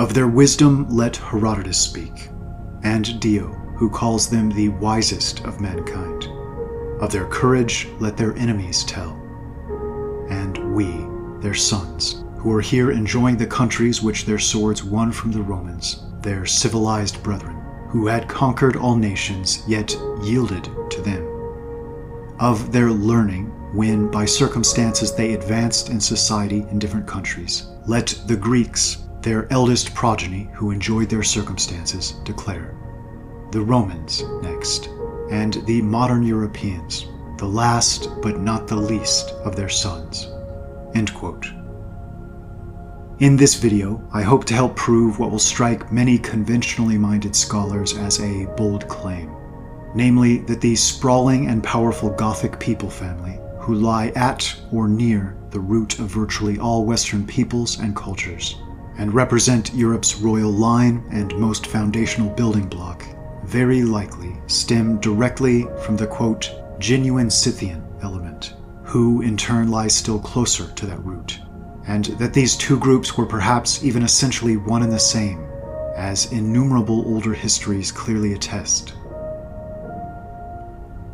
Of their wisdom let Herodotus speak, and Dio, who calls them the wisest of mankind. Of their courage let their enemies tell. And we, their sons, who are here enjoying the countries which their swords won from the Romans, their civilized brethren, who had conquered all nations, yet yielded to them. Of their learning, when by circumstances they advanced in society in different countries, let the Greeks, their eldest progeny who enjoyed their circumstances, declare. The Romans next, and the modern Europeans, the last but not the least of their sons." End quote. In this video, I hope to help prove what will strike many conventionally minded scholars as a bold claim, namely that the sprawling and powerful Gothic people family, who lie at or near the root of virtually all Western peoples and cultures, and represent Europe's royal line and most foundational building block, very likely stem directly from the, quote, genuine Scythian element, who in turn lies still closer to that root, and that these two groups were perhaps even essentially one and the same, as innumerable older histories clearly attest.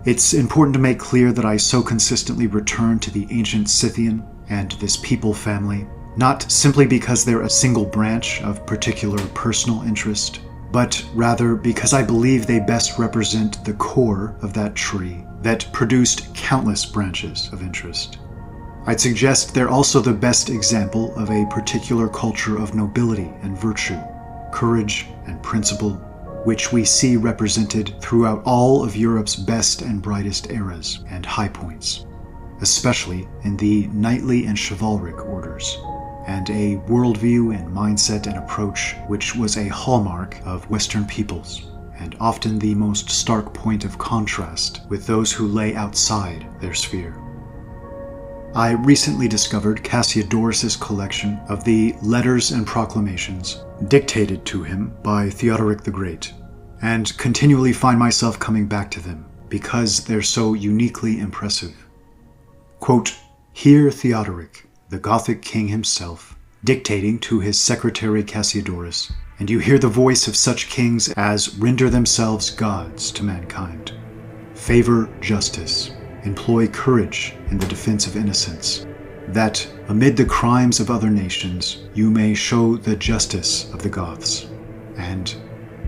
It's important to make clear that I so consistently return to the ancient Scythian and this people family, not simply because they're a single branch of particular personal interest, but rather because I believe they best represent the core of that tree that produced countless branches of interest. I'd suggest they're also the best example of a particular culture of nobility and virtue, courage and principle, which we see represented throughout all of Europe's best and brightest eras and high points, especially in the knightly and chivalric orders, and a worldview and mindset and approach which was a hallmark of Western peoples, and often the most stark point of contrast with those who lay outside their sphere. I recently discovered Cassiodorus' collection of the letters and proclamations dictated to him by Theodoric the Great, and continually find myself coming back to them because they're so uniquely impressive. Quote, "Hear Theodoric, the Gothic king himself, dictating to his secretary Cassiodorus, and you hear the voice of such kings as render themselves gods to mankind. Favor justice, employ courage in the defense of innocence, that amid the crimes of other nations you may show the justice of the Goths. And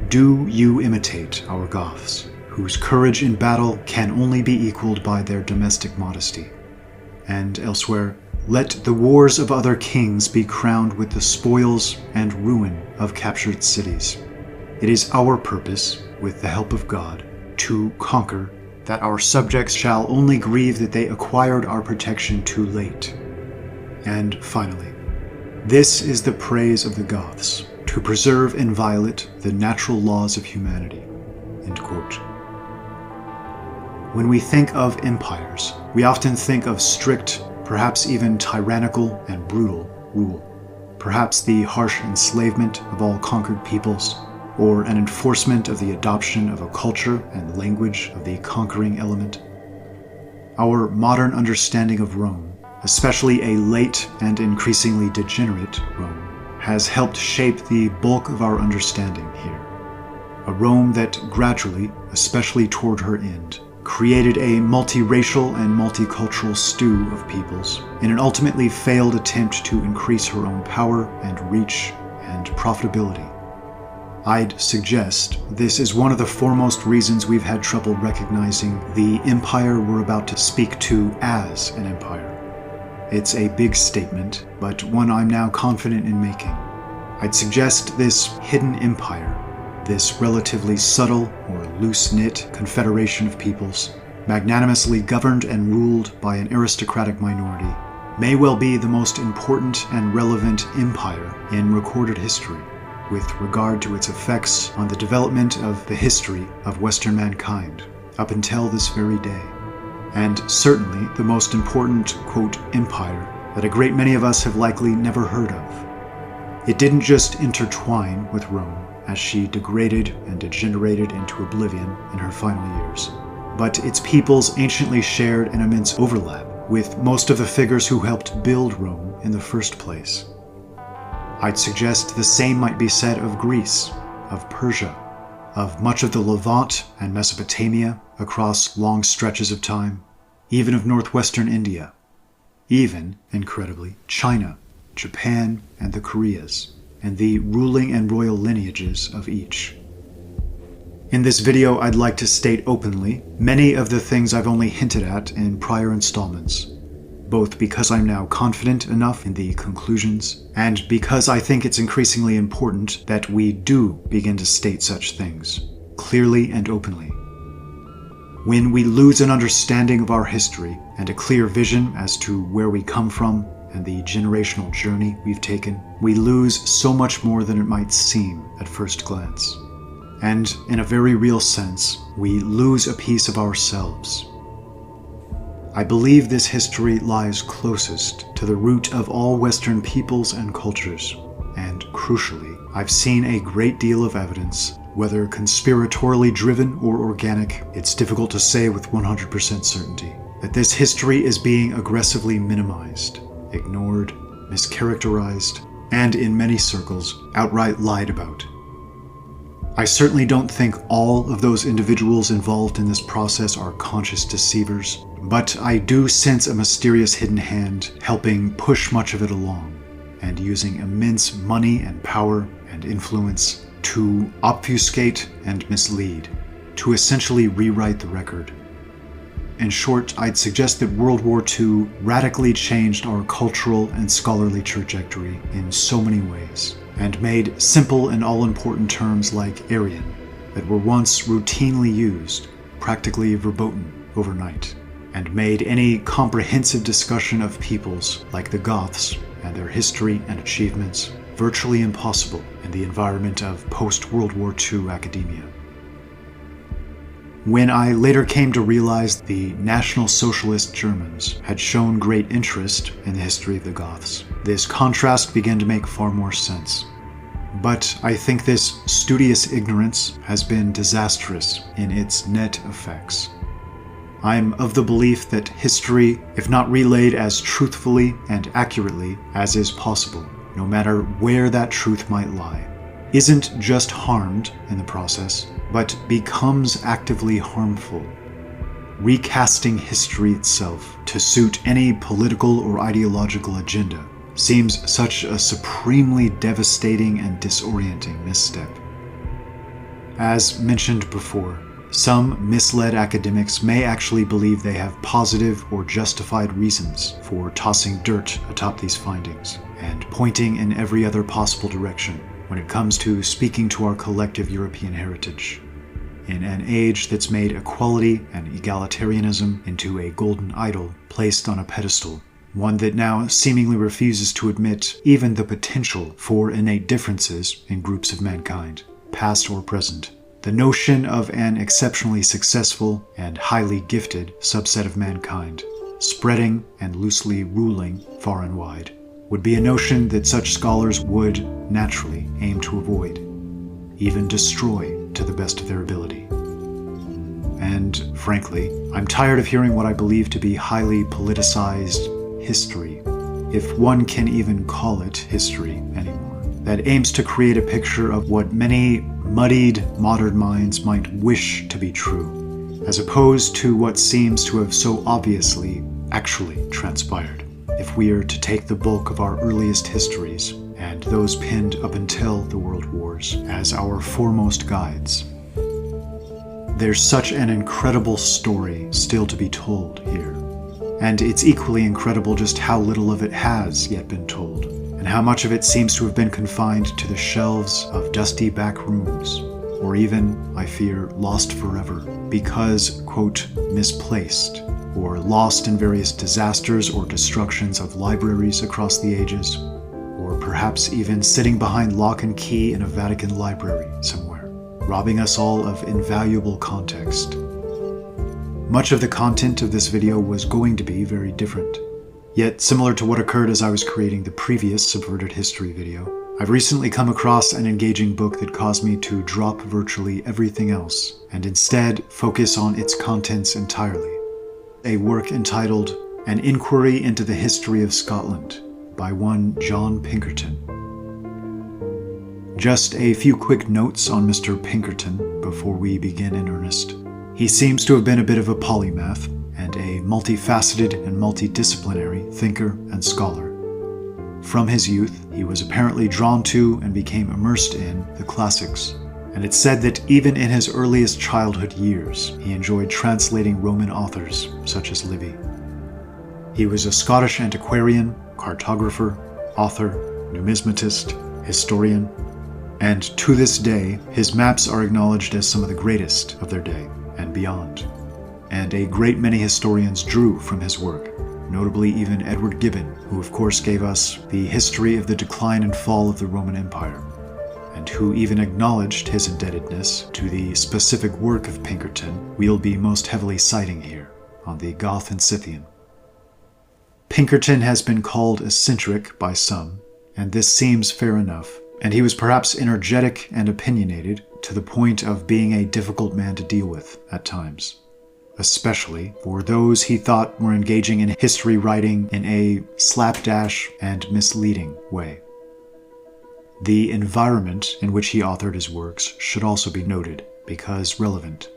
do you imitate our Goths, whose courage in battle can only be equaled by their domestic modesty. And elsewhere, let the wars of other kings be crowned with the spoils and ruin of captured cities. It is our purpose, with the help of God, to conquer, that our subjects shall only grieve that they acquired our protection too late. And finally, this is the praise of the Goths, to preserve inviolate the natural laws of humanity." End quote. When we think of empires, we often think of strict, perhaps even tyrannical and brutal rule, perhaps the harsh enslavement of all conquered peoples, or an enforcement of the adoption of a culture and language of the conquering element. Our modern understanding of Rome, especially a late and increasingly degenerate Rome, has helped shape the bulk of our understanding here. A Rome that gradually, especially toward her end, created a multiracial and multicultural stew of peoples in an ultimately failed attempt to increase her own power and reach and profitability. I'd suggest this is one of the foremost reasons we've had trouble recognizing the empire we're about to speak to as an empire. It's a big statement, but one I'm now confident in making. I'd suggest this hidden empire, this relatively subtle or loose-knit confederation of peoples, magnanimously governed and ruled by an aristocratic minority, may well be the most important and relevant empire in recorded history, with regard to its effects on the development of the history of Western mankind up until this very day, and certainly the most important, quote, empire that a great many of us have likely never heard of. It didn't just intertwine with Rome as she degraded and degenerated into oblivion in her final years, but its peoples anciently shared an immense overlap with most of the figures who helped build Rome in the first place. I'd suggest the same might be said of Greece, of Persia, of much of the Levant and Mesopotamia across long stretches of time, even of northwestern India, even, incredibly, China, Japan, and the Koreas, and the ruling and royal lineages of each. In this video, I'd like to state openly many of the things I've only hinted at in prior installments, both because I'm now confident enough in the conclusions, and because I think it's increasingly important that we do begin to state such things, clearly and openly. When we lose an understanding of our history and a clear vision as to where we come from and the generational journey we've taken, we lose so much more than it might seem at first glance. And in a very real sense, we lose a piece of ourselves. I believe this history lies closest to the root of all Western peoples and cultures, and crucially, I've seen a great deal of evidence, whether conspiratorially driven or organic, it's difficult to say with 100% certainty, that this history is being aggressively minimized, ignored, mischaracterized, and in many circles, outright lied about. I certainly don't think all of those individuals involved in this process are conscious deceivers, but I do sense a mysterious hidden hand helping push much of it along, and using immense money and power and influence to obfuscate and mislead, to essentially rewrite the record. In short, I'd suggest that World War II radically changed our cultural and scholarly trajectory in so many ways, and made simple and all-important terms like Aryan, that were once routinely used, practically verboten, overnight, and made any comprehensive discussion of peoples like the Goths and their history and achievements virtually impossible in the environment of post-World War II academia. When I later came to realize the National Socialist Germans had shown great interest in the history of the Goths, this contrast began to make far more sense. But I think this studious ignorance has been disastrous in its net effects. I'm of the belief that history, if not relayed as truthfully and accurately as is possible, no matter where that truth might lie, isn't just harmed in the process, but becomes actively harmful. Recasting history itself to suit any political or ideological agenda seems such a supremely devastating and disorienting misstep. As mentioned before, some misled academics may actually believe they have positive or justified reasons for tossing dirt atop these findings and pointing in every other possible direction when it comes to speaking to our collective European heritage. In an age that's made equality and egalitarianism into a golden idol placed on a pedestal, one that now seemingly refuses to admit even the potential for innate differences in groups of mankind, past or present, the notion of an exceptionally successful and highly gifted subset of mankind, spreading and loosely ruling far and wide, would be a notion that such scholars would naturally aim to avoid, even destroy to the best of their ability. And frankly, I'm tired of hearing what I believe to be highly politicized history, if one can even call it history anymore, that aims to create a picture of what many muddied modern minds might wish to be true, as opposed to what seems to have so obviously actually transpired, if we are to take the bulk of our earliest histories, and those pinned up until the World Wars, as our foremost guides. There's such an incredible story still to be told here, and it's equally incredible just how little of it has yet been told, and how much of it seems to have been confined to the shelves of dusty back rooms, or even, I fear, lost forever, because, quote, misplaced, or lost in various disasters or destructions of libraries across the ages, or perhaps even sitting behind lock and key in a Vatican library somewhere, robbing us all of invaluable context. Much of the content of this video was going to be very different. Yet, similar to what occurred as I was creating the previous Subverted History video, I've recently come across an engaging book that caused me to drop virtually everything else, and instead focus on its contents entirely. A work entitled An Inquiry into the History of Scotland by one John Pinkerton. Just a few quick notes on Mr. Pinkerton before we begin in earnest. He seems to have been a bit of a polymath and a multifaceted and multidisciplinary thinker and scholar. From his youth, he was apparently drawn to and became immersed in the classics, and it's said that even in his earliest childhood years, he enjoyed translating Roman authors such as Livy. He was a Scottish antiquarian, cartographer, author, numismatist, historian, and to this day, his maps are acknowledged as some of the greatest of their day and beyond. And a great many historians drew from his work, notably even Edward Gibbon, who of course gave us the history of the decline and fall of the Roman Empire, and who even acknowledged his indebtedness to the specific work of Pinkerton we'll be most heavily citing here on the Goth and Scythian. Pinkerton has been called eccentric by some, and this seems fair enough, and he was perhaps energetic and opinionated to the point of being a difficult man to deal with at times, especially for those he thought were engaging in history writing in a slapdash and misleading way. The environment in which he authored his works should also be noted, because relevant.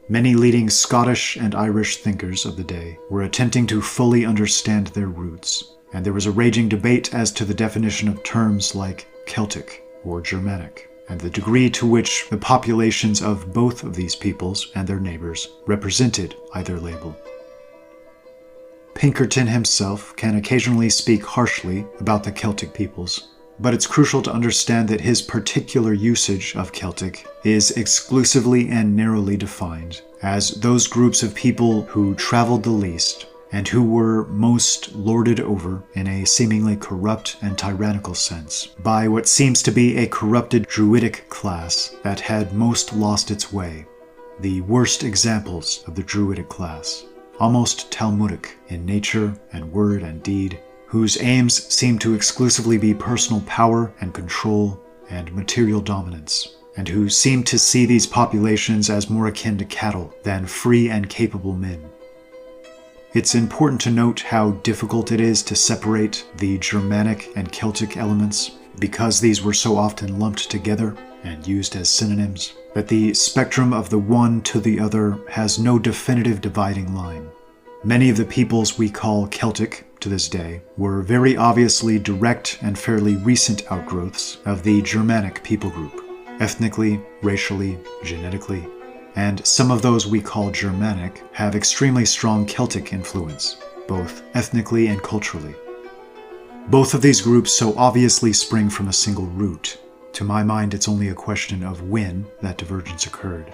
Many leading Scottish and Irish thinkers of the day were attempting to fully understand their roots, and there was a raging debate as to the definition of terms like Celtic or Germanic, and the degree to which the populations of both of these peoples and their neighbors represented either label. Pinkerton himself can occasionally speak harshly about the Celtic peoples, but it's crucial to understand that his particular usage of Celtic is exclusively and narrowly defined as those groups of people who traveled the least and who were most lorded over in a seemingly corrupt and tyrannical sense by what seems to be a corrupted Druidic class that had most lost its way, the worst examples of the Druidic class, almost Talmudic in nature and word and deed, whose aims seem to exclusively be personal power and control and material dominance, and who seem to see these populations as more akin to cattle than free and capable men. It's important to note how difficult it is to separate the Germanic and Celtic elements, because these were so often lumped together and used as synonyms, that the spectrum of the one to the other has no definitive dividing line. Many of the peoples we call Celtic to this day were very obviously direct and fairly recent outgrowths of the Germanic people group, ethnically, racially, genetically, and some of those we call Germanic have extremely strong Celtic influence, both ethnically and culturally. Both of these groups so obviously spring from a single root. To my mind, it's only a question of when that divergence occurred.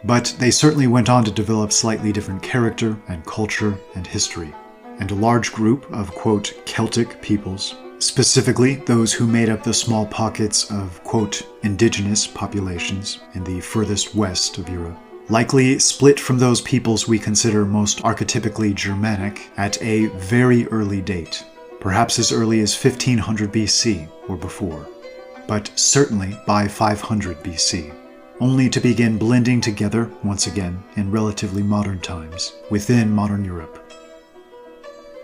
But they certainly went on to develop slightly different character and culture and history, and a large group of, quote, Celtic peoples, specifically those who made up the small pockets of, quote, indigenous populations in the furthest west of Europe, likely split from those peoples we consider most archetypically Germanic at a very early date, perhaps as early as 1500 BC or before, but certainly by 500 BC, only to begin blending together once again in relatively modern times within modern Europe.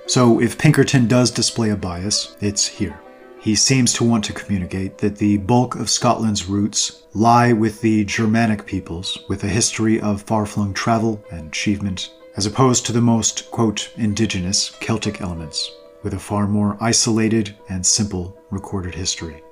So if Pinkerton does display a bias, it's here. He seems to want to communicate that the bulk of Scotland's roots lie with the Germanic peoples with a history of far-flung travel and achievement, as opposed to the most, quote, indigenous Celtic elements, with a far more isolated and simple recorded history.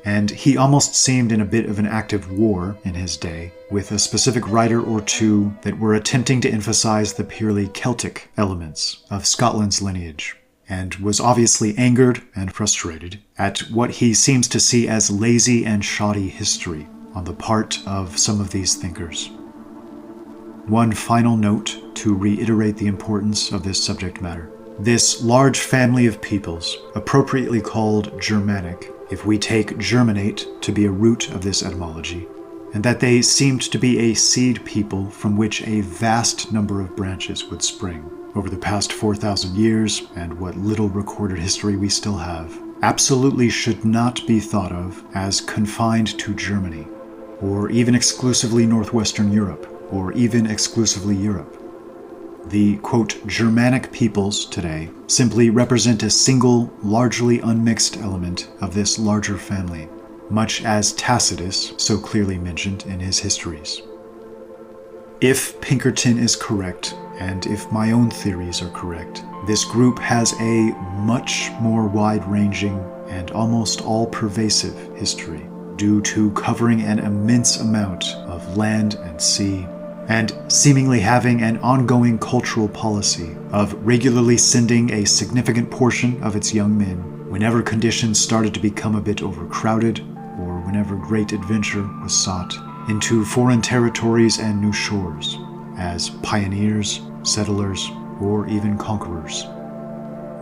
And he almost seemed in a bit of an active war in his day, with a specific writer or two that were attempting to emphasize the purely Celtic elements of Scotland's lineage, and was obviously angered and frustrated at what he seems to see as lazy and shoddy history on the part of some of these thinkers. One final note to reiterate the importance of this subject matter. This large family of peoples, appropriately called Germanic, if we take germinate to be a root of this etymology, and that they seemed to be a seed people from which a vast number of branches would spring over the past 4,000 years and what little recorded history we still have, absolutely should not be thought of as confined to Germany, or even exclusively Northwestern Europe, or even exclusively Europe. The, quote, Germanic peoples today simply represent a single, largely unmixed element of this larger family, much as Tacitus so clearly mentioned in his histories. If Pinkerton is correct, and if my own theories are correct, this group has a much more wide-ranging and almost all-pervasive history, due to covering an immense amount of land and sea, and seemingly having an ongoing cultural policy of regularly sending a significant portion of its young men whenever conditions started to become a bit overcrowded, or whenever great adventure was sought, into foreign territories and new shores, as pioneers, settlers, or even conquerors.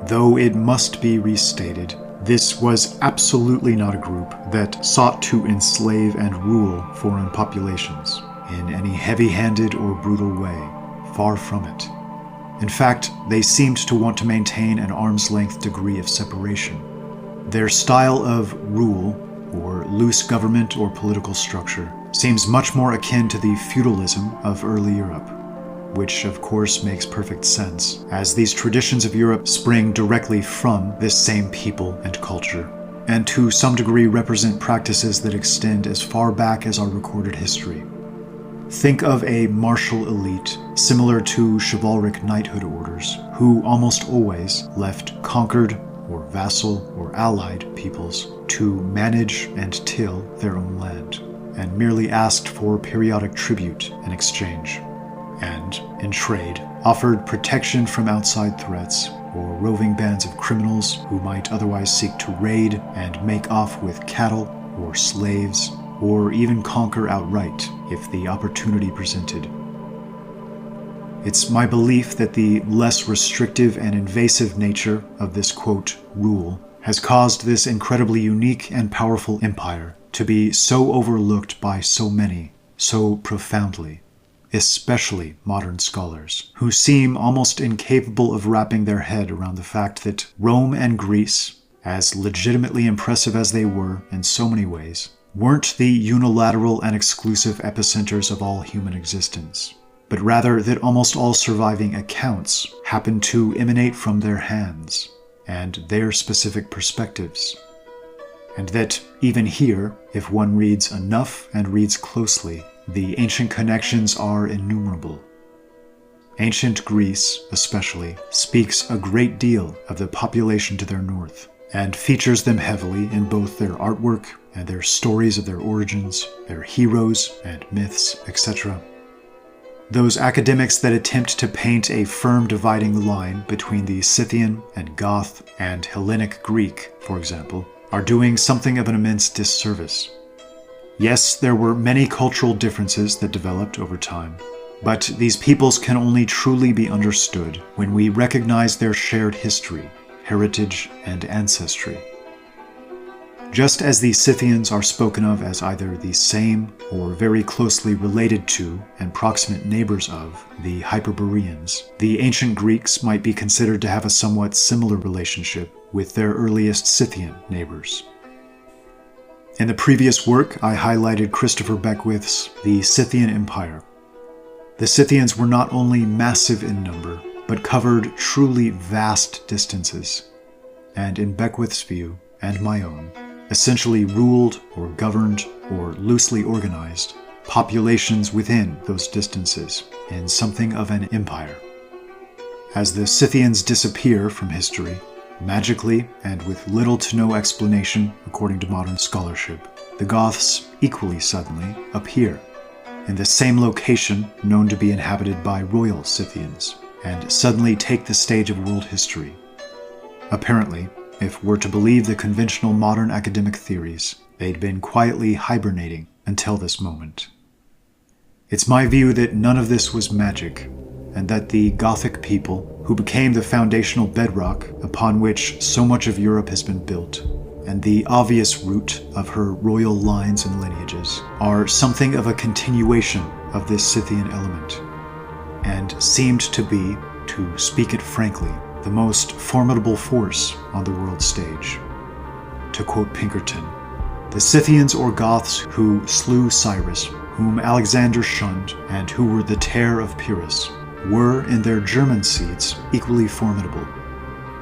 Though it must be restated, this was absolutely not a group that sought to enslave and rule foreign populations in any heavy-handed or brutal way. Far from it. In fact, they seemed to want to maintain an arm's-length degree of separation. Their style of rule, or loose government or political structure, seems much more akin to the feudalism of early Europe, which of course makes perfect sense, as these traditions of Europe spring directly from this same people and culture, and to some degree represent practices that extend as far back as our recorded history. Think of a martial elite, similar to chivalric knighthood orders, who almost always left conquered or vassal or allied peoples to manage and till their own land, and merely asked for periodic tribute in exchange, and, in trade, offered protection from outside threats or roving bands of criminals who might otherwise seek to raid and make off with cattle or slaves, or even conquer outright if the opportunity presented. It's my belief that the less restrictive and invasive nature of this, quote, rule has caused this incredibly unique and powerful empire to be so overlooked by so many, so profoundly, especially modern scholars, who seem almost incapable of wrapping their head around the fact that Rome and Greece, as legitimately impressive as they were in so many ways, weren't the unilateral and exclusive epicenters of all human existence, but rather that almost all surviving accounts happen to emanate from their hands and their specific perspectives. And that even here, if one reads enough and reads closely, the ancient connections are innumerable. Ancient Greece, especially, speaks a great deal of the population to their north, and features them heavily in both their artwork and their stories of their origins, their heroes and myths, etc. Those academics that attempt to paint a firm dividing line between the Scythian and Goth and Hellenic Greek, for example, are doing something of an immense disservice. Yes, there were many cultural differences that developed over time, but these peoples can only truly be understood when we recognize their shared history, heritage, and ancestry. Just as the Scythians are spoken of as either the same or very closely related to and proximate neighbors of the Hyperboreans, the ancient Greeks might be considered to have a somewhat similar relationship with their earliest Scythian neighbors. In the previous work, I highlighted Christopher Beckwith's The Scythian Empire. The Scythians were not only massive in number, but covered truly vast distances, and in Beckwith's view, and my own, essentially ruled or governed or loosely organized populations within those distances in something of an empire. As the Scythians disappear from history, magically and with little to no explanation according to modern scholarship, the Goths equally suddenly appear in the same location known to be inhabited by royal Scythians, and suddenly take the stage of world history. Apparently, if we're to believe the conventional modern academic theories, they'd been quietly hibernating until this moment. It's my view that none of this was magic, and that the Gothic people, who became the foundational bedrock upon which so much of Europe has been built, and the obvious root of her royal lines and lineages, are something of a continuation of this Scythian element, and seemed to be, to speak it frankly, the most formidable force on the world stage. To quote Pinkerton, the Scythians or Goths who slew Cyrus, whom Alexander shunned, and who were the terror of Pyrrhus, were in their German seeds equally formidable.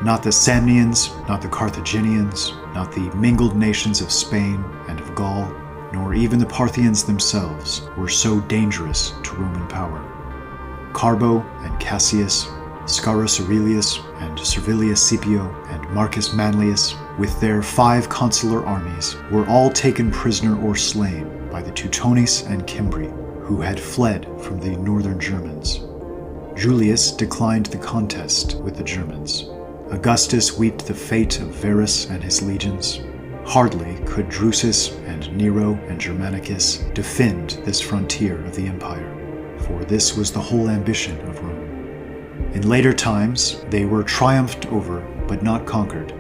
Not the Samnians, not the Carthaginians, not the mingled nations of Spain and of Gaul, nor even the Parthians themselves were so dangerous to Roman power. Carbo and Cassius, Scarus Aurelius and Servilius Scipio and Marcus Manlius, with their 5 consular armies, were all taken prisoner or slain by the Teutones and Cimbri, who had fled from the northern Germans. Julius declined the contest with the Germans. Augustus wept the fate of Varus and his legions. Hardly could Drusus and Nero and Germanicus defend this frontier of the empire, for this was the whole ambition of Rome. In later times, they were triumphed over, but not conquered.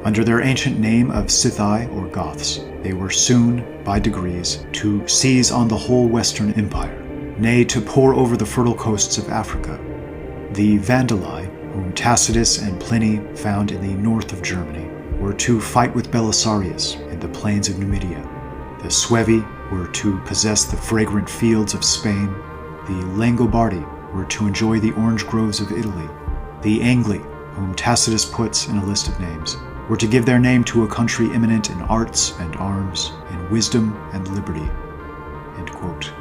Under their ancient name of Scythi or Goths, they were soon, by degrees, to seize on the whole Western Empire, nay, to pour over the fertile coasts of Africa. The Vandali, whom Tacitus and Pliny found in the north of Germany, were to fight with Belisarius in the plains of Numidia. The Suevi were to possess the fragrant fields of Spain. The Langobardi were to enjoy the orange groves of Italy. The Angli, whom Tacitus puts in a list of names, were to give their name to a country eminent in arts and arms, in wisdom and liberty." End quote.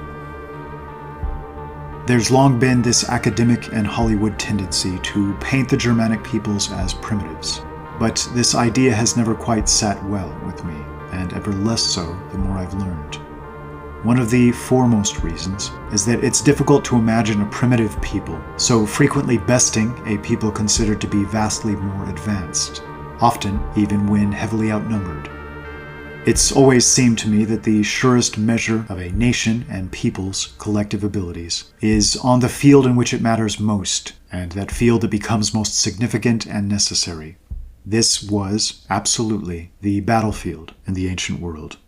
There's long been this academic and Hollywood tendency to paint the Germanic peoples as primitives, but this idea has never quite sat well with me, and ever less so the more I've learned. One of the foremost reasons is that it's difficult to imagine a primitive people so frequently besting a people considered to be vastly more advanced, often even when heavily outnumbered. It's always seemed to me that the surest measure of a nation and people's collective abilities is on the field in which it matters most, and that field that becomes most significant and necessary. This was, absolutely, the battlefield in the ancient world.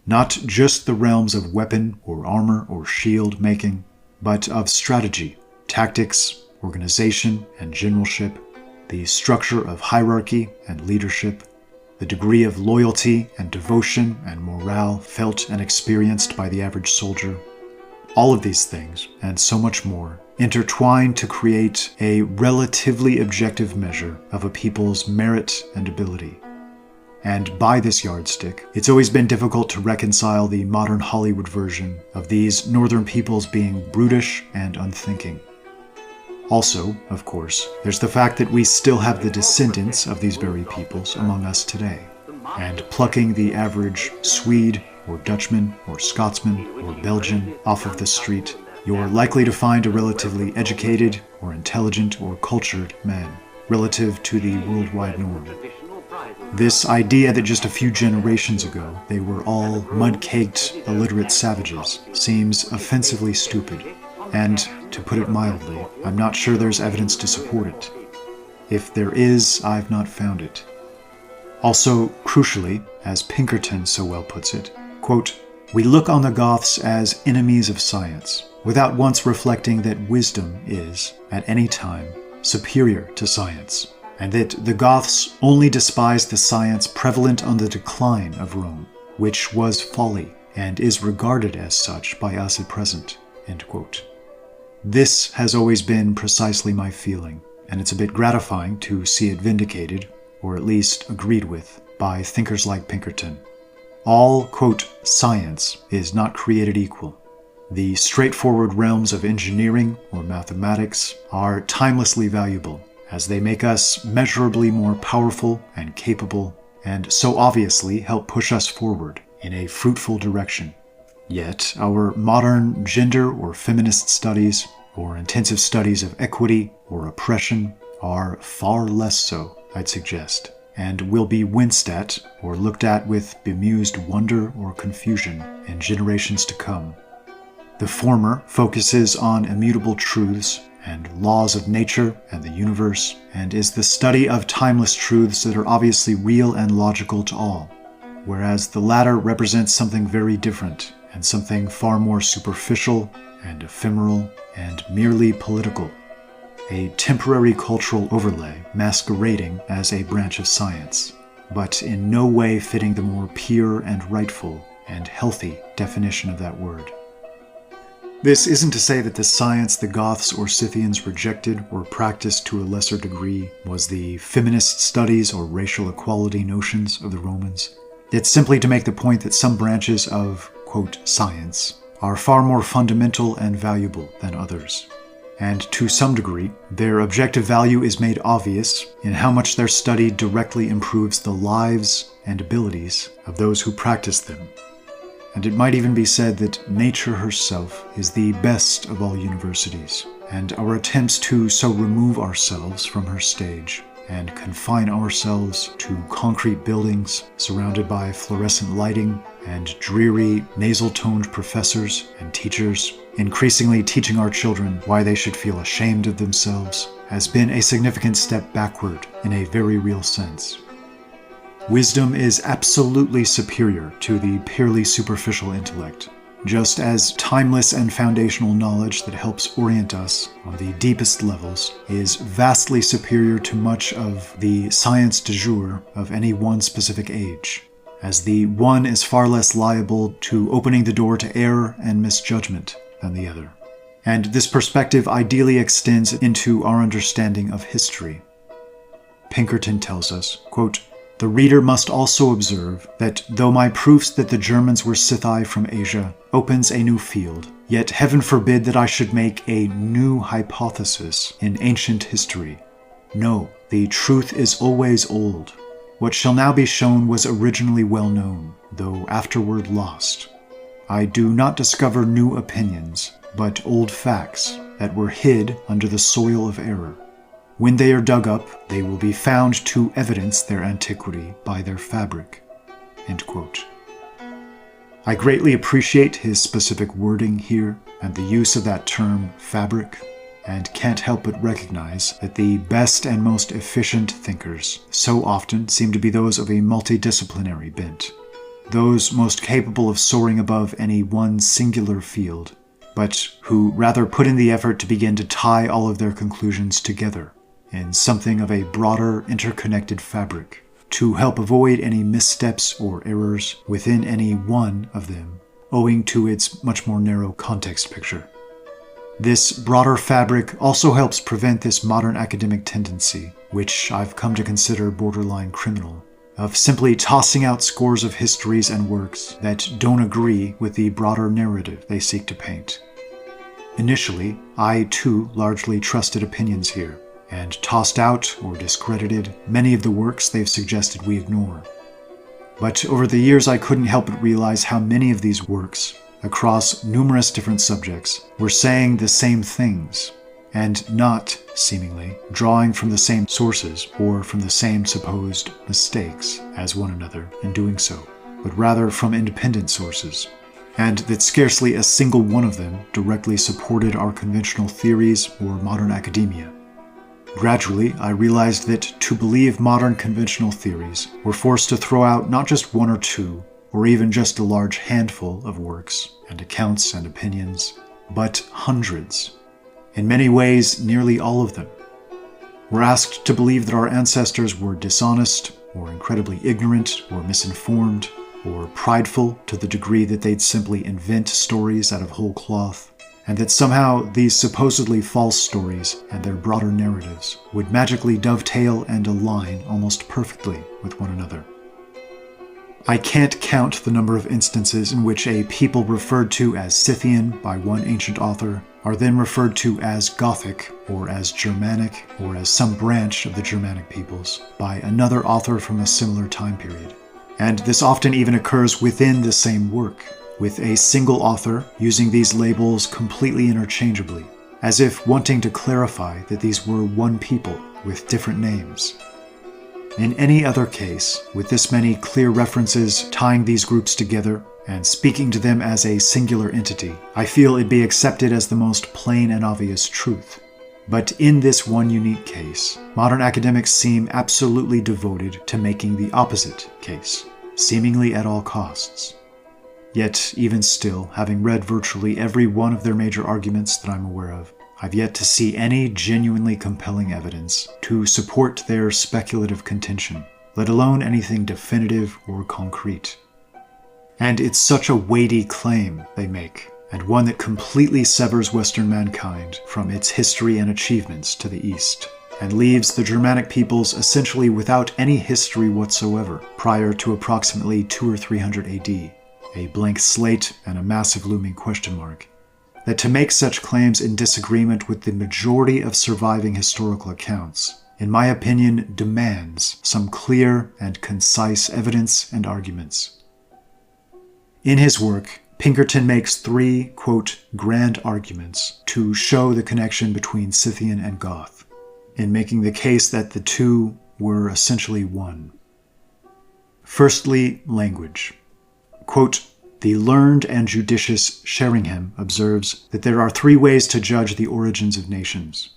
Not just the realms of weapon or armor or shield making, but of strategy, tactics, organization, and generalship, the structure of hierarchy and leadership, the degree of loyalty and devotion and morale felt and experienced by the average soldier. All of these things, and so much more, intertwine to create a relatively objective measure of a people's merit and ability. And by this yardstick, it's always been difficult to reconcile the modern Hollywood version of these northern peoples being brutish and unthinking. Also, of course, there's the fact that we still have the descendants of these very peoples among us today, and plucking the average Swede or Dutchman or Scotsman or Belgian off of the street, you're likely to find a relatively educated or intelligent or cultured man, relative to the worldwide norm. This idea that just a few generations ago they were all mud-caked, illiterate savages seems offensively stupid, and, to put it mildly, I'm not sure there's evidence to support it. If there is, I've not found it. Also, crucially, as Pinkerton so well puts it, quote, "We look on the Goths as enemies of science, without once reflecting that wisdom is, at any time, superior to science, and that the Goths only despise the science prevalent on the decline of Rome, which was folly, and is regarded as such by us at present." End quote. This has always been precisely my feeling, and it's a bit gratifying to see it vindicated, or at least agreed with, by thinkers like Pinkerton. All, quote, "science is not created equal. The straightforward realms of engineering or mathematics are timelessly valuable, as they make us measurably more powerful and capable, and so obviously help push us forward in a fruitful direction. Yet our modern gender or feminist studies, or intensive studies of equity or oppression, are far less so, I'd suggest, and will be winced at or looked at with bemused wonder or confusion in generations to come. The former focuses on immutable truths and laws of nature and the universe, and is the study of timeless truths that are obviously real and logical to all, whereas the latter represents something very different, and something far more superficial and ephemeral and merely political, a temporary cultural overlay masquerading as a branch of science, but in no way fitting the more pure and rightful and healthy definition of that word. This isn't to say that the science the Goths or Scythians rejected or practiced to a lesser degree was the feminist studies or racial equality notions of the Romans. It's simply to make the point that some branches of, quote, science are far more fundamental and valuable than others. And to some degree, their objective value is made obvious in how much their study directly improves the lives and abilities of those who practice them. And it might even be said that nature herself is the best of all universities, and our attempts to so remove ourselves from her stage and confine ourselves to concrete buildings surrounded by fluorescent lighting and dreary, nasal-toned professors and teachers, increasingly teaching our children why they should feel ashamed of themselves, has been a significant step backward in a very real sense. Wisdom is absolutely superior to the purely superficial intellect, just as timeless and foundational knowledge that helps orient us on the deepest levels is vastly superior to much of the science du jour of any one specific age, as the one is far less liable to opening the door to error and misjudgment than the other. And this perspective ideally extends into our understanding of history. Pinkerton tells us, quote, "The reader must also observe that though my proofs that the Germans were Scythi from Asia opens a new field, yet heaven forbid that I should make a new hypothesis in ancient history. No, the truth is always old. What shall now be shown was originally well known, though afterward lost. I do not discover new opinions, but old facts that were hid under the soil of error. When they are dug up, they will be found to evidence their antiquity by their fabric." End quote. I greatly appreciate his specific wording here and the use of that term fabric, and can't help but recognize that the best and most efficient thinkers so often seem to be those of a multidisciplinary bent, those most capable of soaring above any one singular field, but who rather put in the effort to begin to tie all of their conclusions together in something of a broader, interconnected fabric, to help avoid any missteps or errors within any one of them, owing to its much more narrow context picture. This broader fabric also helps prevent this modern academic tendency, which I've come to consider borderline criminal, of simply tossing out scores of histories and works that don't agree with the broader narrative they seek to paint. Initially, I too largely trusted opinions here, and tossed out or discredited many of the works they've suggested we ignore. But over the years I couldn't help but realize how many of these works, across numerous different subjects, were saying the same things, and not, seemingly, drawing from the same sources or from the same supposed mistakes as one another in doing so, but rather from independent sources, and that scarcely a single one of them directly supported our conventional theories or modern academia. Gradually, I realized that to believe modern conventional theories, we're forced to throw out not just one or two, or even just a large handful of works and accounts and opinions, but hundreds. In many ways, nearly all of them. We're asked to believe that our ancestors were dishonest, or incredibly ignorant, or misinformed, or prideful to the degree that they'd simply invent stories out of whole cloth, and that somehow these supposedly false stories and their broader narratives would magically dovetail and align almost perfectly with one another. I can't count the number of instances in which a people referred to as Scythian by one ancient author are then referred to as Gothic, or as Germanic, or as some branch of the Germanic peoples by another author from a similar time period. And this often even occurs within the same work, with a single author using these labels completely interchangeably, as if wanting to clarify that these were one people with different names. In any other case, with this many clear references tying these groups together and speaking to them as a singular entity, I feel it'd be accepted as the most plain and obvious truth. But in this one unique case, modern academics seem absolutely devoted to making the opposite case, seemingly at all costs. Yet, even still, having read virtually every one of their major arguments that I'm aware of, I've yet to see any genuinely compelling evidence to support their speculative contention, let alone anything definitive or concrete. And it's such a weighty claim they make and one that completely severs Western mankind from its history and achievements to the east, and leaves the Germanic peoples essentially without any history whatsoever prior to approximately 200 or 300 AD, a blank slate and a massive looming question mark. That to make such claims in disagreement with the majority of surviving historical accounts, in my opinion, demands some clear and concise evidence and arguments. In his work, Pinkerton makes three, quote, grand arguments to show the connection between Scythian and Goth, in making the case that the two were essentially one. Firstly, language. Quote, the learned and judicious Sheringham observes that there are three ways to judge the origins of nations.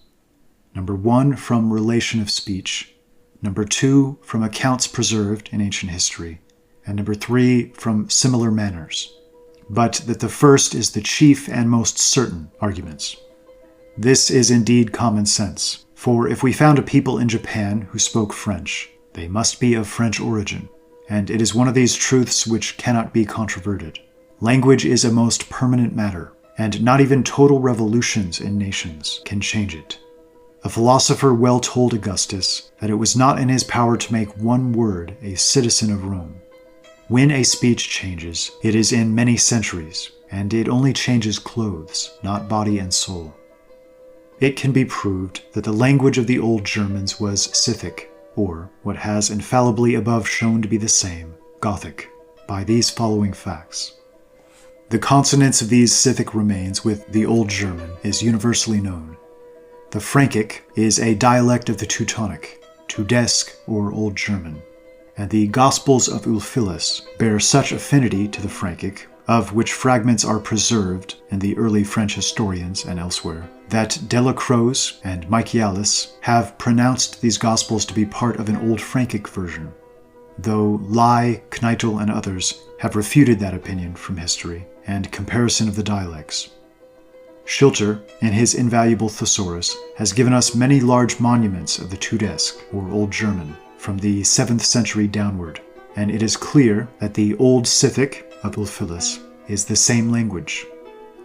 Number 1, from relation of speech. Number 2, from accounts preserved in ancient history. And number 3, from similar manners. But that the first is the chief and most certain arguments. This is indeed common sense, for if we found a people in Japan who spoke French, they must be of French origin. And it is one of these truths which cannot be controverted. Language is a most permanent matter, and not even total revolutions in nations can change it. A philosopher well told Augustus that it was not in his power to make one word a citizen of Rome. When a speech changes, it is in many centuries, and it only changes clothes, not body and soul. It can be proved that the language of the old Germans was Scythic, or what has infallibly above shown to be the same, Gothic, by these following facts. The consonance of these Scythic remains with the Old German is universally known. The Frankic is a dialect of the Teutonic, Tudesque or Old German, and the Gospels of Ulfilas bear such affinity to the Frankic, of which fragments are preserved in the early French historians and elsewhere, that Delacroze and Michaelis have pronounced these Gospels to be part of an Old Frankic version, though Lai, Kneitel, and others have refuted that opinion from history and comparison of the dialects. Schilter, in his invaluable Thesaurus, has given us many large monuments of the Tudesque, or Old German, from the 7th century downward, and it is clear that the Old Scythic of Ulfilas is the same language.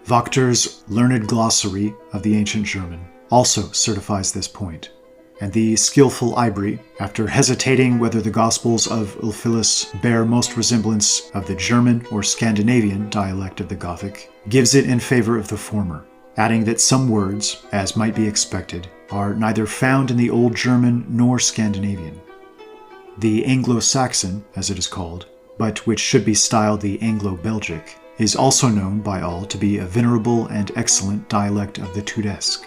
Wachter's learned glossary of the ancient German also certifies this point, and the skillful Ibri, after hesitating whether the Gospels of Ulfilas bear most resemblance of the German or Scandinavian dialect of the Gothic, gives it in favor of the former, adding that some words, as might be expected, are neither found in the Old German nor Scandinavian. The Anglo-Saxon, as it is called, but which should be styled the Anglo-Belgic, is also known by all to be a venerable and excellent dialect of the Tudesque,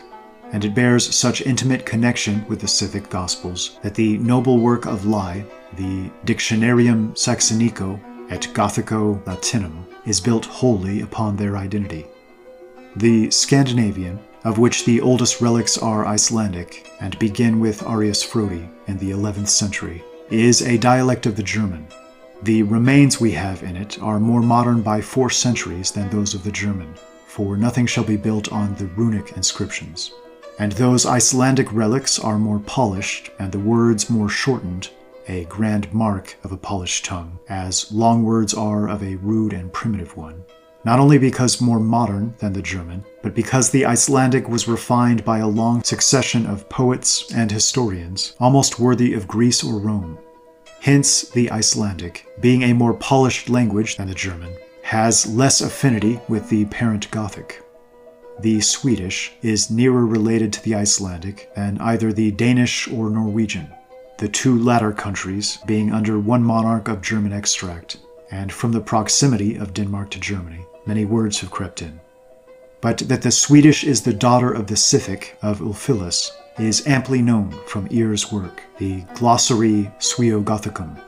and it bears such intimate connection with the Scythic Gospels that the noble work of Lai, the Dictionarium Saxonico et Gothico Latinum, is built wholly upon their identity. The Scandinavian, of which the oldest relics are Icelandic and begin with Arius Frodi in the 11th century, is a dialect of the German. The remains we have in it are more modern by 4 centuries than those of the German, for nothing shall be built on the runic inscriptions. And those Icelandic relics are more polished, and the words more shortened, a grand mark of a polished tongue, as long words are of a rude and primitive one, not only because more modern than the German, but because the Icelandic was refined by a long succession of poets and historians, almost worthy of Greece or Rome. Hence, the Icelandic, being a more polished language than the German, has less affinity with the parent Gothic. The Swedish is nearer related to the Icelandic than either the Danish or Norwegian, the two latter countries being under one monarch of German extract, and from the proximity of Denmark to Germany, many words have crept in. But that the Swedish is the daughter of the Scythic of Ulfilas is amply known from Ear's work, the Glossary Suevo-Gothicum.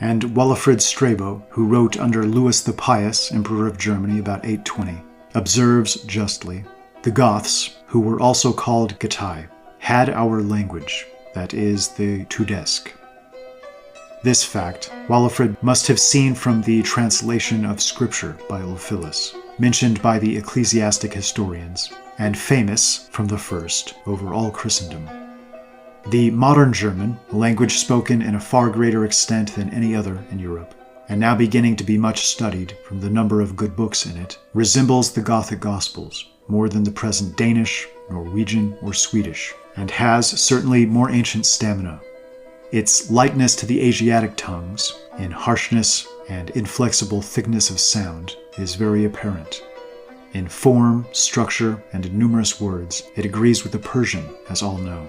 And Walafrid Strabo, who wrote under Louis the Pious, Emperor of Germany, about 820, observes justly, the Goths, who were also called Gatai, had our language, that is, the Tudesque. This fact Walafrid must have seen from the translation of Scripture by Ulfilas, mentioned by the ecclesiastic historians, and famous from the first over all Christendom. The modern German, a language spoken in a far greater extent than any other in Europe, and now beginning to be much studied from the number of good books in it, resembles the Gothic Gospels more than the present Danish, Norwegian, or Swedish, and has certainly more ancient stamina. Its likeness to the Asiatic tongues, in harshness and inflexible thickness of sound, is very apparent. In form, structure, and numerous words, it agrees with the Persian, as all know.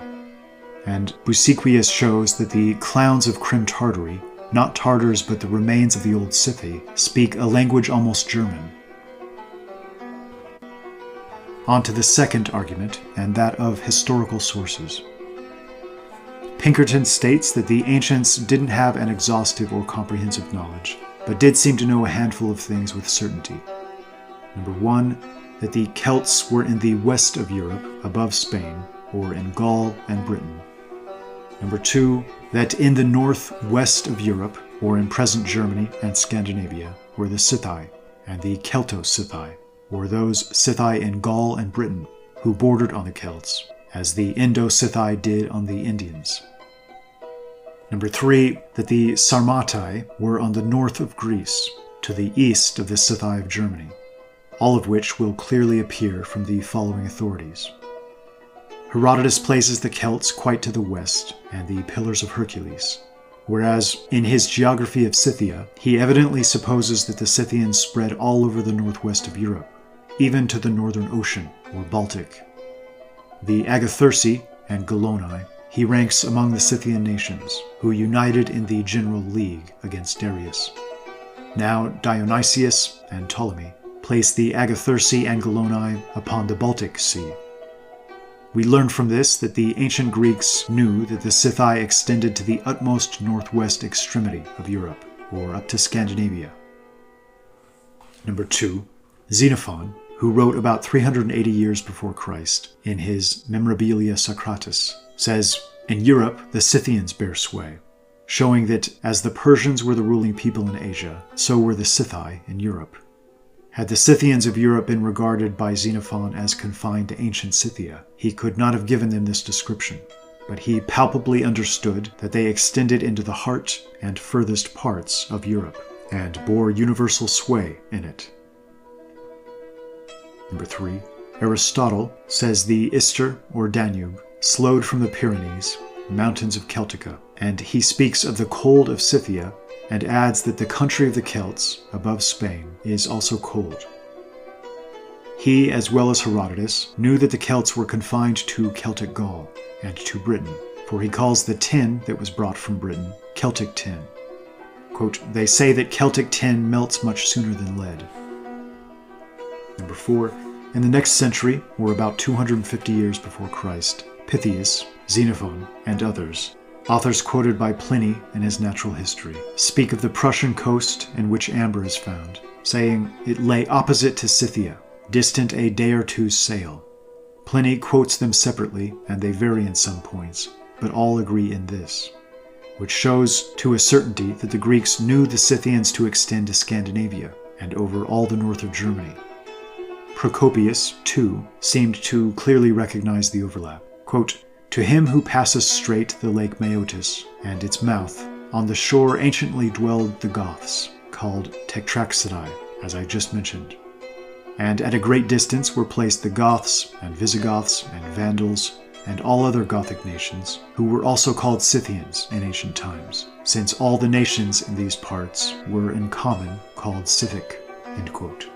And Busiquius shows that the clowns of Crim Tartary, not Tartars but the remains of the old Scythi, speak a language almost German. On to the second argument, and that of historical sources. Pinkerton states that the ancients didn't have an exhaustive or comprehensive knowledge, but did seem to know a handful of things with certainty. Number one, that the Celts were in the west of Europe, above Spain, or in Gaul and Britain. Number two, that in the northwest of Europe, or in present Germany and Scandinavia, were the Scythi and the Celto-Scythi, or those Scythi in Gaul and Britain who bordered on the Celts, as the Indo-Scythi did on the Indians. Number three, that the Sarmatai were on the north of Greece, to the east of the Scythi of Germany, all of which will clearly appear from the following authorities. Herodotus places the Celts quite to the west, and the Pillars of Hercules, whereas in his geography of Scythia, he evidently supposes that the Scythians spread all over the northwest of Europe, even to the northern ocean, or Baltic. The Agathyrsi and Galoni he ranks among the Scythian nations, who united in the general league against Darius. Now Dionysius and Ptolemy place the Agathyrsi and Galoni upon the Baltic Sea. We learn from this that the ancient Greeks knew that the Scythi extended to the utmost northwest extremity of Europe, or up to Scandinavia. Number two, Xenophon, who wrote about 380 years before Christ in his Memorabilia Socratis, says, "In Europe the Scythians bear sway," showing that as the Persians were the ruling people in Asia, so were the Scythi in Europe. Had the Scythians of Europe been regarded by Xenophon as confined to ancient Scythia, he could not have given them this description, but he palpably understood that they extended into the heart and furthest parts of Europe, and bore universal sway in it. Number three, Aristotle says the Ister, or Danube, slowed from the Pyrenees, mountains of Celtica, and he speaks of the cold of Scythia, and adds that the country of the Celts, above Spain, is also cold. He, as well as Herodotus, knew that the Celts were confined to Celtic Gaul and to Britain, for he calls the tin that was brought from Britain Celtic tin. Quote, "They say that Celtic tin melts much sooner than lead." Number four, in the next century, or about 250 years before Christ, Pythias, Xenophon, and others, authors quoted by Pliny in his Natural History, speak of the Prussian coast in which amber is found, saying it lay opposite to Scythia, distant a day or two's sail. Pliny quotes them separately, and they vary in some points, but all agree in this, which shows to a certainty that the Greeks knew the Scythians to extend to Scandinavia and over all the north of Germany. Procopius, too, seemed to clearly recognize the overlap. Quote, "To him who passes straight the lake Maeotis and its mouth, on the shore anciently dwelled the Goths, called Tectraxidae, as I just mentioned. And at a great distance were placed the Goths and Visigoths and Vandals and all other Gothic nations, who were also called Scythians in ancient times, since all the nations in these parts were in common called Scythic." End quote.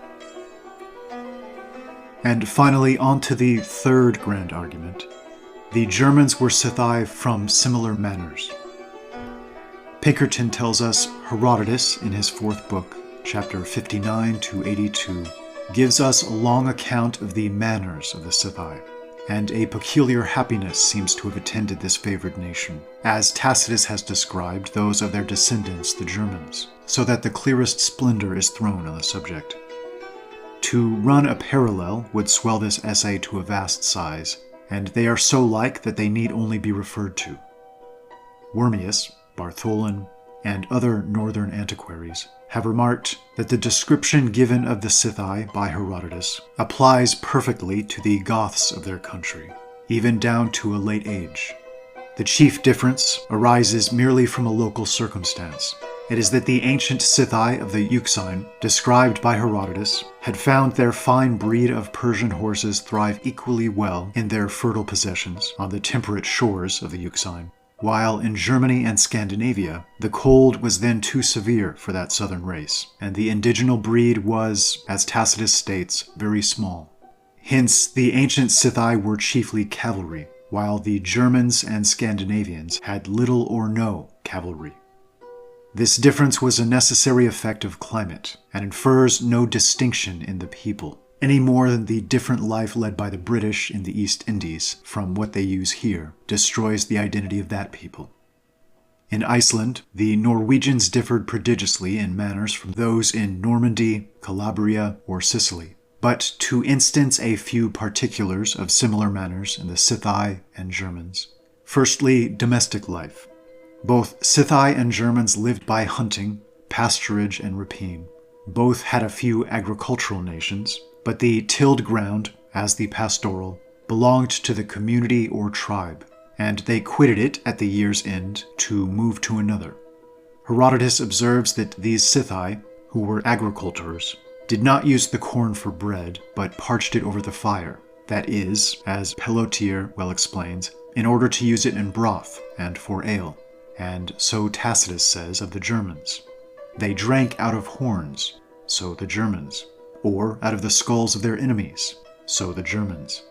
And finally, on to the third grand argument. The Germans were Scythi from similar manners. Pinkerton tells us Herodotus, in his fourth book, chapter 59 to 82, gives us a long account of the manners of the Scythi, and a peculiar happiness seems to have attended this favored nation, as Tacitus has described those of their descendants, the Germans, so that the clearest splendor is thrown on the subject. To run a parallel would swell this essay to a vast size, and they are so like that they need only be referred to. Wormius, Bartholin, and other northern antiquaries have remarked that the description given of the Scythi by Herodotus applies perfectly to the Goths of their country, even down to a late age. The chief difference arises merely from a local circumstance, It is that the ancient Scythi of the Euxine, described by Herodotus, had found their fine breed of Persian horses thrive equally well in their fertile possessions on the temperate shores of the Euxine, while in Germany and Scandinavia, the cold was then too severe for that southern race, and the indigenous breed was, as Tacitus states, very small. Hence, the ancient Scythi were chiefly cavalry, while the Germans and Scandinavians had little or no cavalry. This difference was a necessary effect of climate, and infers no distinction in the people, any more than the different life led by the British in the East Indies from what they use here destroys the identity of that people. In Iceland, the Norwegians differed prodigiously in manners from those in Normandy, Calabria, or Sicily, but to instance a few particulars of similar manners in the Scythi and Germans. Firstly, domestic life. Both Scythi and Germans lived by hunting, pasturage, and rapine. Both had a few agricultural nations, but the tilled ground, as the pastoral, belonged to the community or tribe, and they quitted it at the year's end to move to another. Herodotus observes that these Scythi, who were agricultors, did not use the corn for bread, but parched it over the fire, that is, as Pellotier well explains, in order to use it in broth and for ale. And so Tacitus says of the Germans. They drank out of horns, so the Germans, or out of the skulls of their enemies, so the Germans.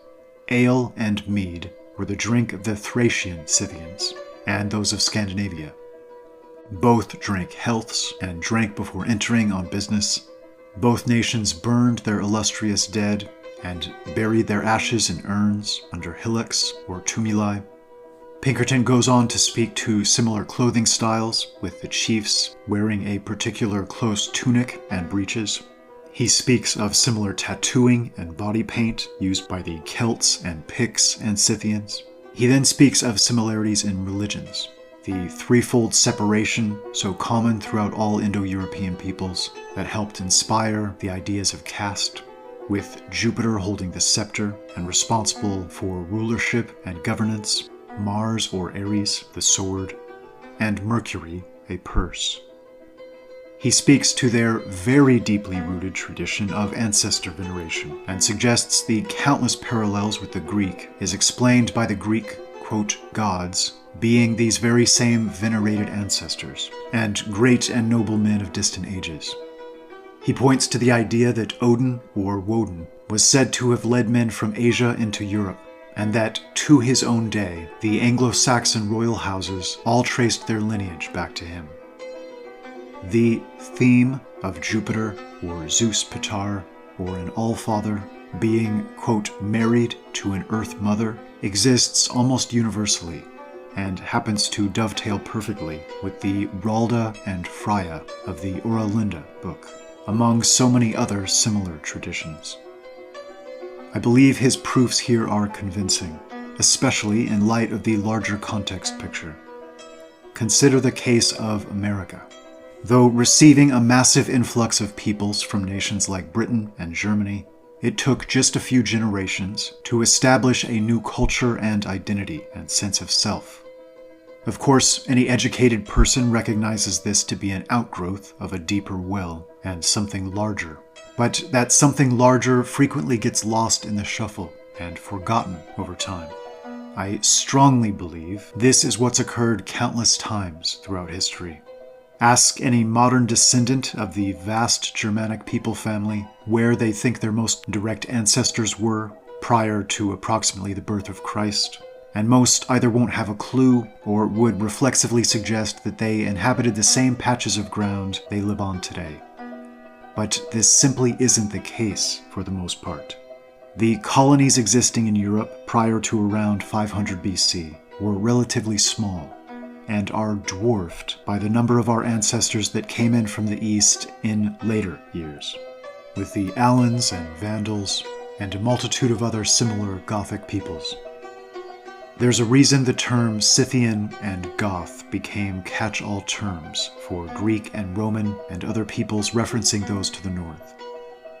Ale and mead were the drink of the Thracian Scythians, and those of Scandinavia. Both drank healths and drank before entering on business. Both nations burned their illustrious dead and buried their ashes in urns under hillocks or tumuli. Pinkerton goes on to speak to similar clothing styles, with the chiefs wearing a particular close tunic and breeches. He speaks of similar tattooing and body paint used by the Celts and Picts and Scythians. He then speaks of similarities in religions, the threefold separation so common throughout all Indo-European peoples that helped inspire the ideas of caste, with Jupiter holding the scepter and responsible for rulership and governance, Mars or Ares, the sword, and Mercury, a purse. He speaks to their very deeply rooted tradition of ancestor veneration and suggests the countless parallels with the Greek is explained by the Greek, quote, gods, being these very same venerated ancestors, and great and noble men of distant ages. He points to the idea that Odin, or Woden, was said to have led men from Asia into Europe, and that, to his own day, the Anglo-Saxon royal houses all traced their lineage back to him. The theme of Jupiter, or Zeus Pitar, or an Allfather, being, quote, married to an Earth Mother, exists almost universally, and happens to dovetail perfectly with the Ralda and Freya of the Oralinda book, among so many other similar traditions. I believe his proofs here are convincing, especially in light of the larger context picture. Consider the case of America. Though receiving a massive influx of peoples from nations like Britain and Germany, it took just a few generations to establish a new culture and identity and sense of self. Of course, any educated person recognizes this to be an outgrowth of a deeper will and something larger. But that something larger frequently gets lost in the shuffle and forgotten over time. I strongly believe this is what's occurred countless times throughout history. Ask any modern descendant of the vast Germanic people family where they think their most direct ancestors were prior to approximately the birth of Christ, and most either won't have a clue or would reflexively suggest that they inhabited the same patches of ground they live on today. But this simply isn't the case for the most part. The colonies existing in Europe prior to around 500 BC were relatively small, and are dwarfed by the number of our ancestors that came in from the east in later years, with the Alans and Vandals, and a multitude of other similar Gothic peoples. There's a reason the term Scythian and Goth became catch-all terms for Greek and Roman and other peoples referencing those to the north.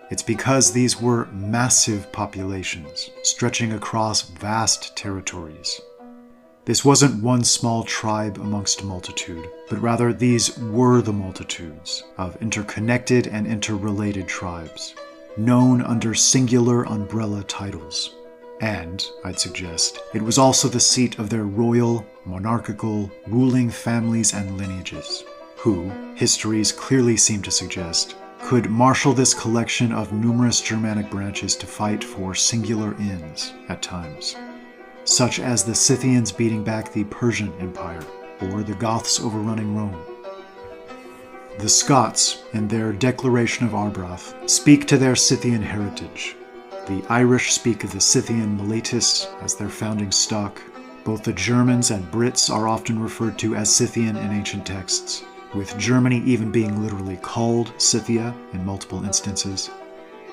It's because these were massive populations stretching across vast territories. This wasn't one small tribe amongst a multitude, but rather these were the multitudes of interconnected and interrelated tribes, known under singular umbrella titles. And, I'd suggest, it was also the seat of their royal, monarchical, ruling families and lineages, who, histories clearly seem to suggest, could marshal this collection of numerous Germanic branches to fight for singular ends at times, such as the Scythians beating back the Persian Empire, or the Goths overrunning Rome. The Scots, in their Declaration of Arbroath, speak to their Scythian heritage. The Irish speak of the Scythian Milites as their founding stock. Both the Germans and Brits are often referred to as Scythian in ancient texts, with Germany even being literally called Scythia in multiple instances.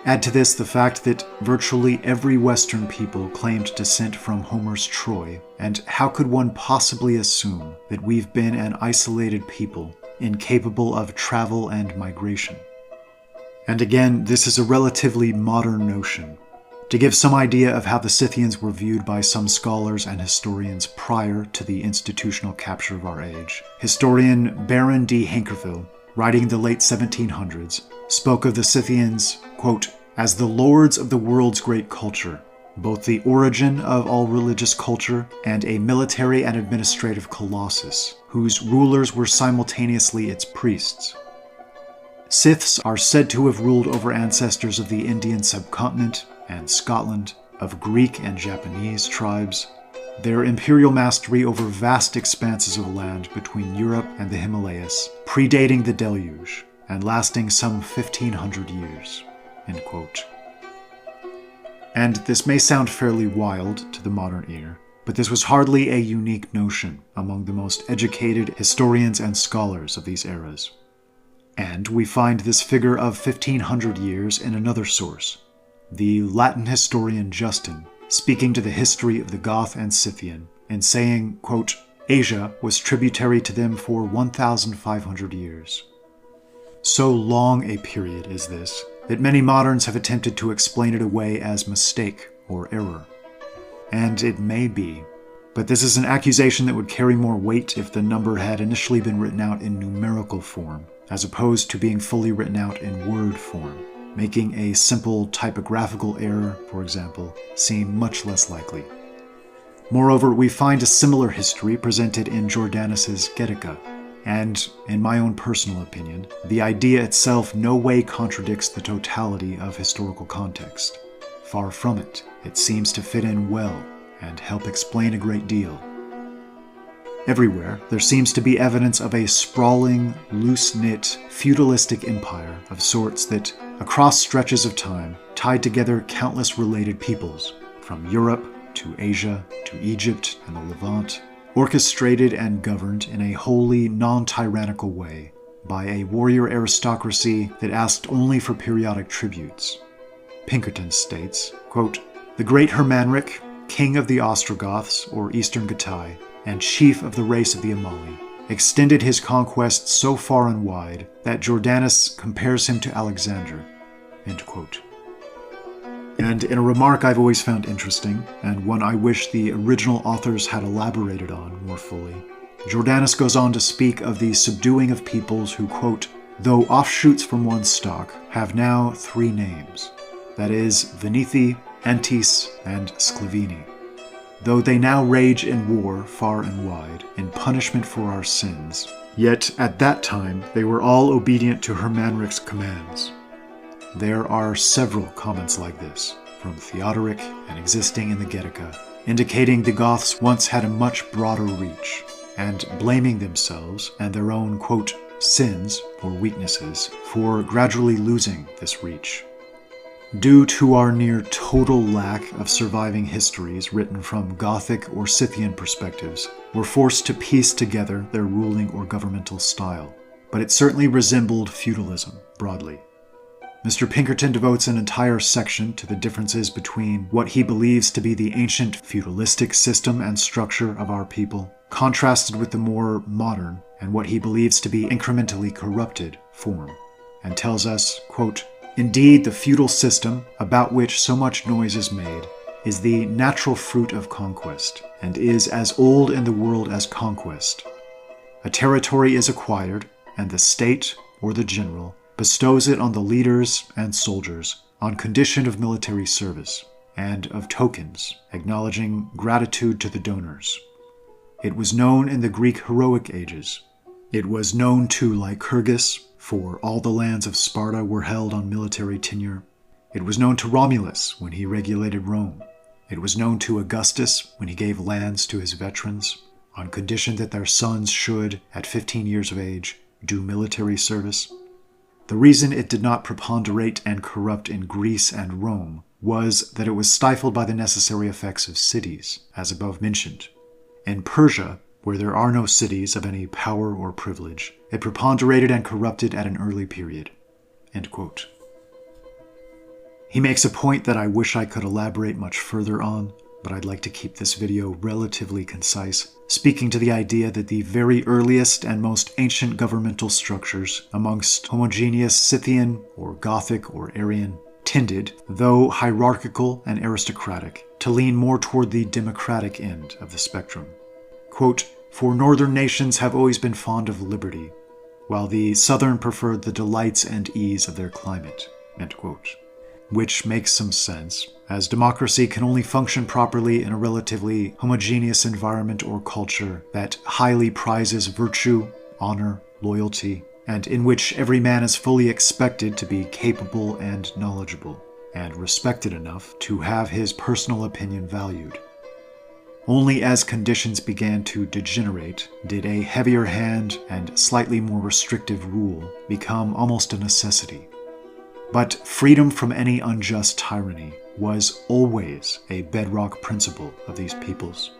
Add to this the fact that virtually every Western people claimed descent from Homer's Troy, and how could one possibly assume that we've been an isolated people, incapable of travel and migration? And again, this is a relatively modern notion. To give some idea of how the Scythians were viewed by some scholars and historians prior to the institutional capture of our age, historian Baron D. Hankerville, writing in the late 1700s, spoke of the Scythians, quote, as the lords of the world's great culture, both the origin of all religious culture and a military and administrative colossus, whose rulers were simultaneously its priests. Scyths are said to have ruled over ancestors of the Indian subcontinent and Scotland, of Greek and Japanese tribes, their imperial mastery over vast expanses of land between Europe and the Himalayas, predating the deluge and lasting some 1,500 years. End quote. And this may sound fairly wild to the modern ear, but this was hardly a unique notion among the most educated historians and scholars of these eras. And we find this figure of 1,500 years in another source, the Latin historian Justin, speaking to the history of the Goth and Scythian, and saying, quote, Asia was tributary to them for 1,500 years. So long a period is this, that many moderns have attempted to explain it away as mistake or error. And it may be, but this is an accusation that would carry more weight if the number had initially been written out in numerical form, as opposed to being fully written out in word form, making a simple typographical error, for example, seem much less likely. Moreover, we find a similar history presented in Jordanus's Getica, and, in my own personal opinion, the idea itself no way contradicts the totality of historical context. Far from it, it seems to fit in well and help explain a great deal. Everywhere, there seems to be evidence of a sprawling, loose-knit, feudalistic empire of sorts that, across stretches of time, tied together countless related peoples, from Europe to Asia to Egypt and the Levant, orchestrated and governed in a wholly non-tyrannical way by a warrior aristocracy that asked only for periodic tributes. Pinkerton states, quote, the great Hermanric, king of the Ostrogoths or Eastern Gatai, and chief of the race of the Amali, extended his conquests so far and wide that Jordanus compares him to Alexander. End quote. And in a remark I've always found interesting, and one I wish the original authors had elaborated on more fully, Jordanus goes on to speak of the subduing of peoples who, quote, though offshoots from one stock, have now 3 names, that is, Venethi, Antis, and Sclavini. Though they now rage in war far and wide, in punishment for our sins, yet at that time they were all obedient to Hermanric's commands. There are several comments like this, from Theodoric and existing in the Getica, indicating the Goths once had a much broader reach, and blaming themselves and their own, quote, sins or weaknesses for gradually losing this reach. Due to our near total lack of surviving histories written from Gothic or Scythian perspectives, we're forced to piece together their ruling or governmental style, but it certainly resembled feudalism, broadly. Mr. Pinkerton devotes an entire section to the differences between what he believes to be the ancient feudalistic system and structure of our people, contrasted with the more modern and what he believes to be incrementally corrupted form, and tells us, quote, indeed, the feudal system, about which so much noise is made, is the natural fruit of conquest, and is as old in the world as conquest. A territory is acquired, and the state, or the general, bestows it on the leaders and soldiers on condition of military service, and of tokens, acknowledging gratitude to the donors. It was known in the Greek heroic ages. It was known to Lycurgus, for all the lands of Sparta were held on military tenure. It was known to Romulus when he regulated Rome. It was known to Augustus when he gave lands to his veterans, on condition that their sons should, at 15 years of age, do military service. The reason it did not preponderate and corrupt in Greece and Rome was that it was stifled by the necessary effects of cities, as above mentioned. In Persia, where there are no cities of any power or privilege, it preponderated and corrupted at an early period." End quote. He makes a point that I wish I could elaborate much further on, but I'd like to keep this video relatively concise, speaking to the idea that the very earliest and most ancient governmental structures amongst homogeneous Scythian or Gothic or Aryan tended, though hierarchical and aristocratic, to lean more toward the democratic end of the spectrum. Quote, "For northern nations have always been fond of liberty, while the southern preferred the delights and ease of their climate." End quote. Which makes some sense, as democracy can only function properly in a relatively homogeneous environment or culture that highly prizes virtue, honor, loyalty, and in which every man is fully expected to be capable and knowledgeable, and respected enough to have his personal opinion valued. Only as conditions began to degenerate did a heavier hand and slightly more restrictive rule become almost a necessity. But freedom from any unjust tyranny was always a bedrock principle of these peoples.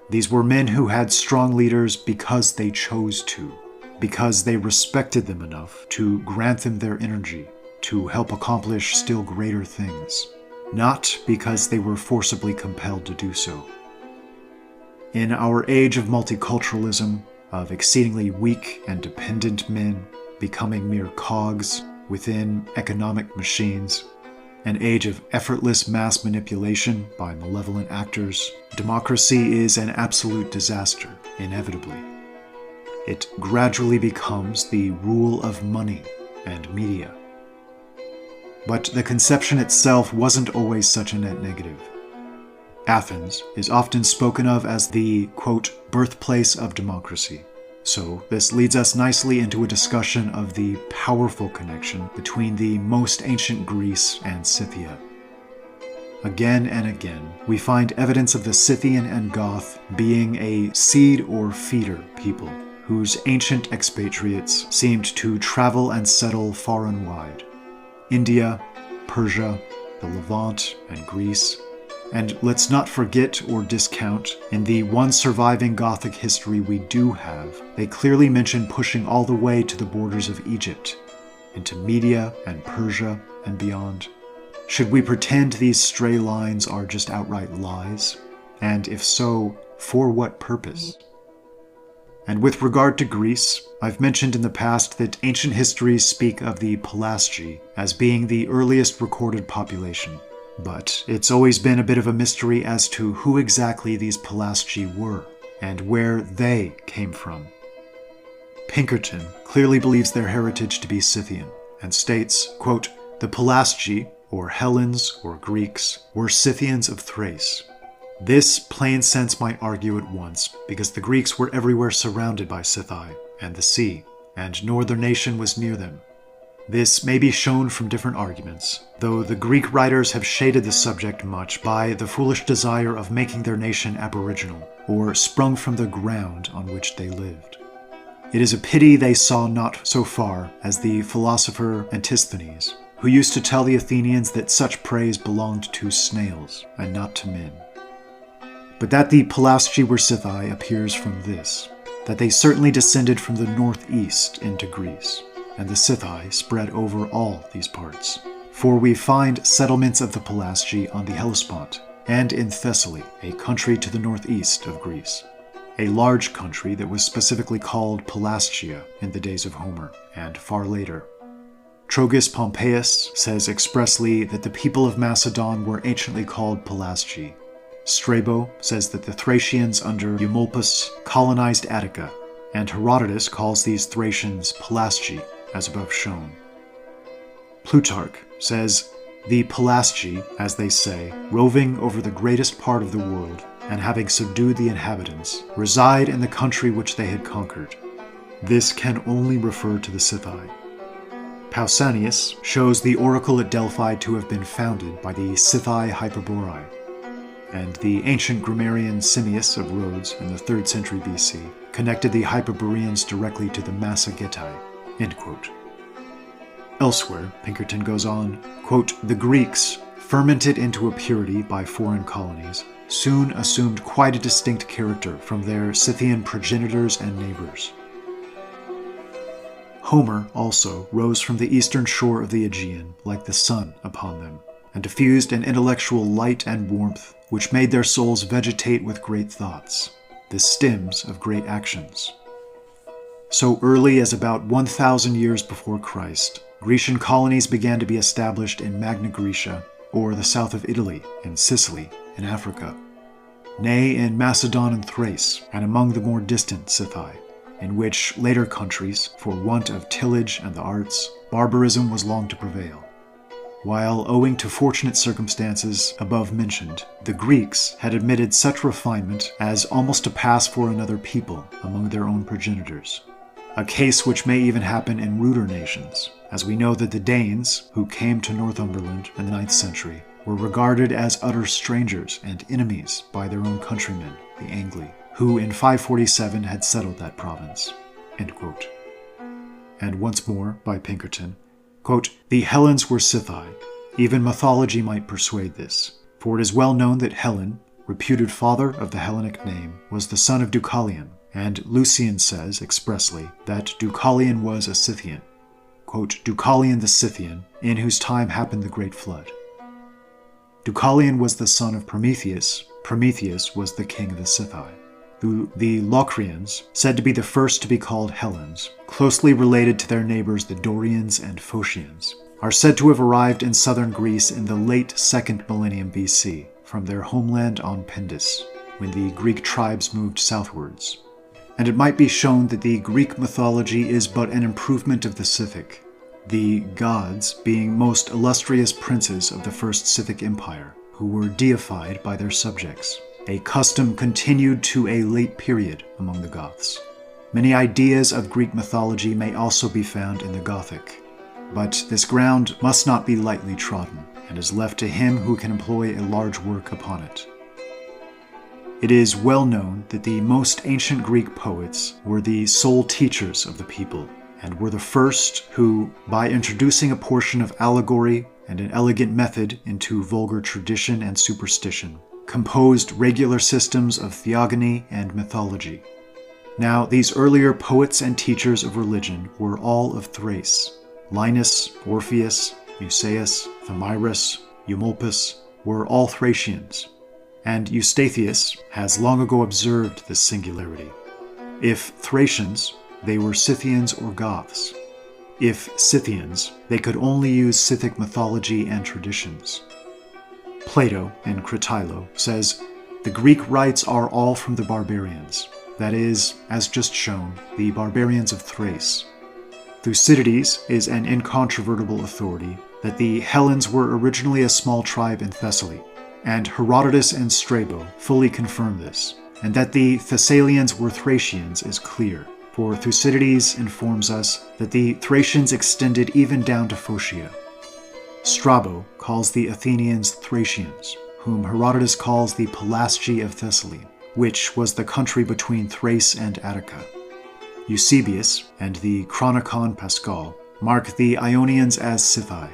These were men who had strong leaders because they chose to, because they respected them enough to grant them their energy to help accomplish still greater things, not because they were forcibly compelled to do so. In our age of multiculturalism, of exceedingly weak and dependent men becoming mere cogs within economic machines, an age of effortless mass manipulation by malevolent actors, democracy is an absolute disaster, inevitably. It gradually becomes the rule of money and media. But the conception itself wasn't always such a net negative. Athens is often spoken of as the, quote, birthplace of democracy. So this leads us nicely into a discussion of the powerful connection between the most ancient Greece and Scythia. Again and again, we find evidence of the Scythian and Goth being a seed or feeder people, whose ancient expatriates seemed to travel and settle far and wide. India, Persia, the Levant, and Greece. And let's not forget or discount, in the one surviving Gothic history we do have, they clearly mention pushing all the way to the borders of Egypt, into Media and Persia and beyond. Should we pretend these stray lines are just outright lies? And if so, for what purpose? And with regard to Greece, I've mentioned in the past that ancient histories speak of the Pelasgi as being the earliest recorded population. But it's always been a bit of a mystery as to who exactly these Pelasgi were, and where they came from. Pinkerton clearly believes their heritage to be Scythian, and states, quote, "The Pelasgi, or Hellenes or Greeks, were Scythians of Thrace." This plain sense might argue at once, because the Greeks were everywhere surrounded by Scythia and the sea, and no other nation was near them. This may be shown from different arguments, though the Greek writers have shaded the subject much by the foolish desire of making their nation aboriginal, or sprung from the ground on which they lived. It is a pity they saw not so far as the philosopher Antisthenes, who used to tell the Athenians that such praise belonged to snails and not to men. But that the Pelasgi were Scythii appears from this, that they certainly descended from the northeast into Greece, and the Scythii spread over all these parts. For we find settlements of the Pelasgi on the Hellespont, and in Thessaly, a country to the northeast of Greece, a large country that was specifically called Pelasgia in the days of Homer, and far later. Trogus Pompeius says expressly that the people of Macedon were anciently called Pelasgi. Strabo says that the Thracians under Eumolpus colonized Attica, and Herodotus calls these Thracians Pelasgi, as above shown. Plutarch says, the Pelasgi, as they say, roving over the greatest part of the world, and having subdued the inhabitants, reside in the country which they had conquered. This can only refer to the Scythi. Pausanias shows the oracle at Delphi to have been founded by the Scythi Hyperboreae, and the ancient grammarian Simmias of Rhodes in the 3rd century BC connected the Hyperboreans directly to the Massagetae. End quote. Elsewhere, Pinkerton goes on, quote, the Greeks, fermented into a purity by foreign colonies, soon assumed quite a distinct character from their Scythian progenitors and neighbors. Homer also rose from the eastern shore of the Aegean like the sun upon them, and diffused an intellectual light and warmth which made their souls vegetate with great thoughts, the stems of great actions. So early as about 1,000 years before Christ, Grecian colonies began to be established in Magna Graecia, or the south of Italy, in Sicily, in Africa, nay, in Macedon and Thrace, and among the more distant Scythi, in which later countries, for want of tillage and the arts, barbarism was long to prevail. While, owing to fortunate circumstances above mentioned, the Greeks had admitted such refinement as almost to pass for another people among their own progenitors, a case which may even happen in ruder nations, as we know that the Danes, who came to Northumberland in the 9th century, were regarded as utter strangers and enemies by their own countrymen, the Angli, who in 547 had settled that province. End quote. And once more, by Pinkerton, quote, the Hellenes were Scythi. Even mythology might persuade this, for it is well known that Hellen, reputed father of the Hellenic name, was the son of Deucalion, and Lucian says expressly that Deucalion was a Scythian. Quote, Deucalion the Scythian, in whose time happened the Great Flood. Deucalion was the son of Prometheus. Prometheus was the king of the Scythi. The Locrians, said to be the first to be called Hellenes, closely related to their neighbors the Dorians and Phocians, are said to have arrived in southern Greece in the late 2nd millennium BC from their homeland on Pindus, when the Greek tribes moved southwards. And it might be shown that the Greek mythology is but an improvement of the Scythic, the gods being most illustrious princes of the first Scythic Empire, who were deified by their subjects, a custom continued to a late period among the Goths. Many ideas of Greek mythology may also be found in the Gothic, but this ground must not be lightly trodden, and is left to him who can employ a large work upon it. It is well known that the most ancient Greek poets were the sole teachers of the people, and were the first who, by introducing a portion of allegory and an elegant method into vulgar tradition and superstition, composed regular systems of theogony and mythology. Now, these earlier poets and teachers of religion were all of Thrace. Linus, Orpheus, Musaeus, Thamyris, Eumolpus were all Thracians, and Eustathius has long ago observed this singularity. If Thracians, they were Scythians or Goths. If Scythians, they could only use Scythic mythology and traditions. Plato, in Cratyllo, says, the Greek rites are all from the barbarians, that is, as just shown, the barbarians of Thrace. Thucydides is an incontrovertible authority that the Hellenes were originally a small tribe in Thessaly, and Herodotus and Strabo fully confirm this, and that the Thessalians were Thracians is clear, for Thucydides informs us that the Thracians extended even down to Phocia. Strabo calls the Athenians Thracians, whom Herodotus calls the Pelasgi of Thessaly, which was the country between Thrace and Attica. Eusebius and the Chronicon Pascal mark the Ionians as Scythi.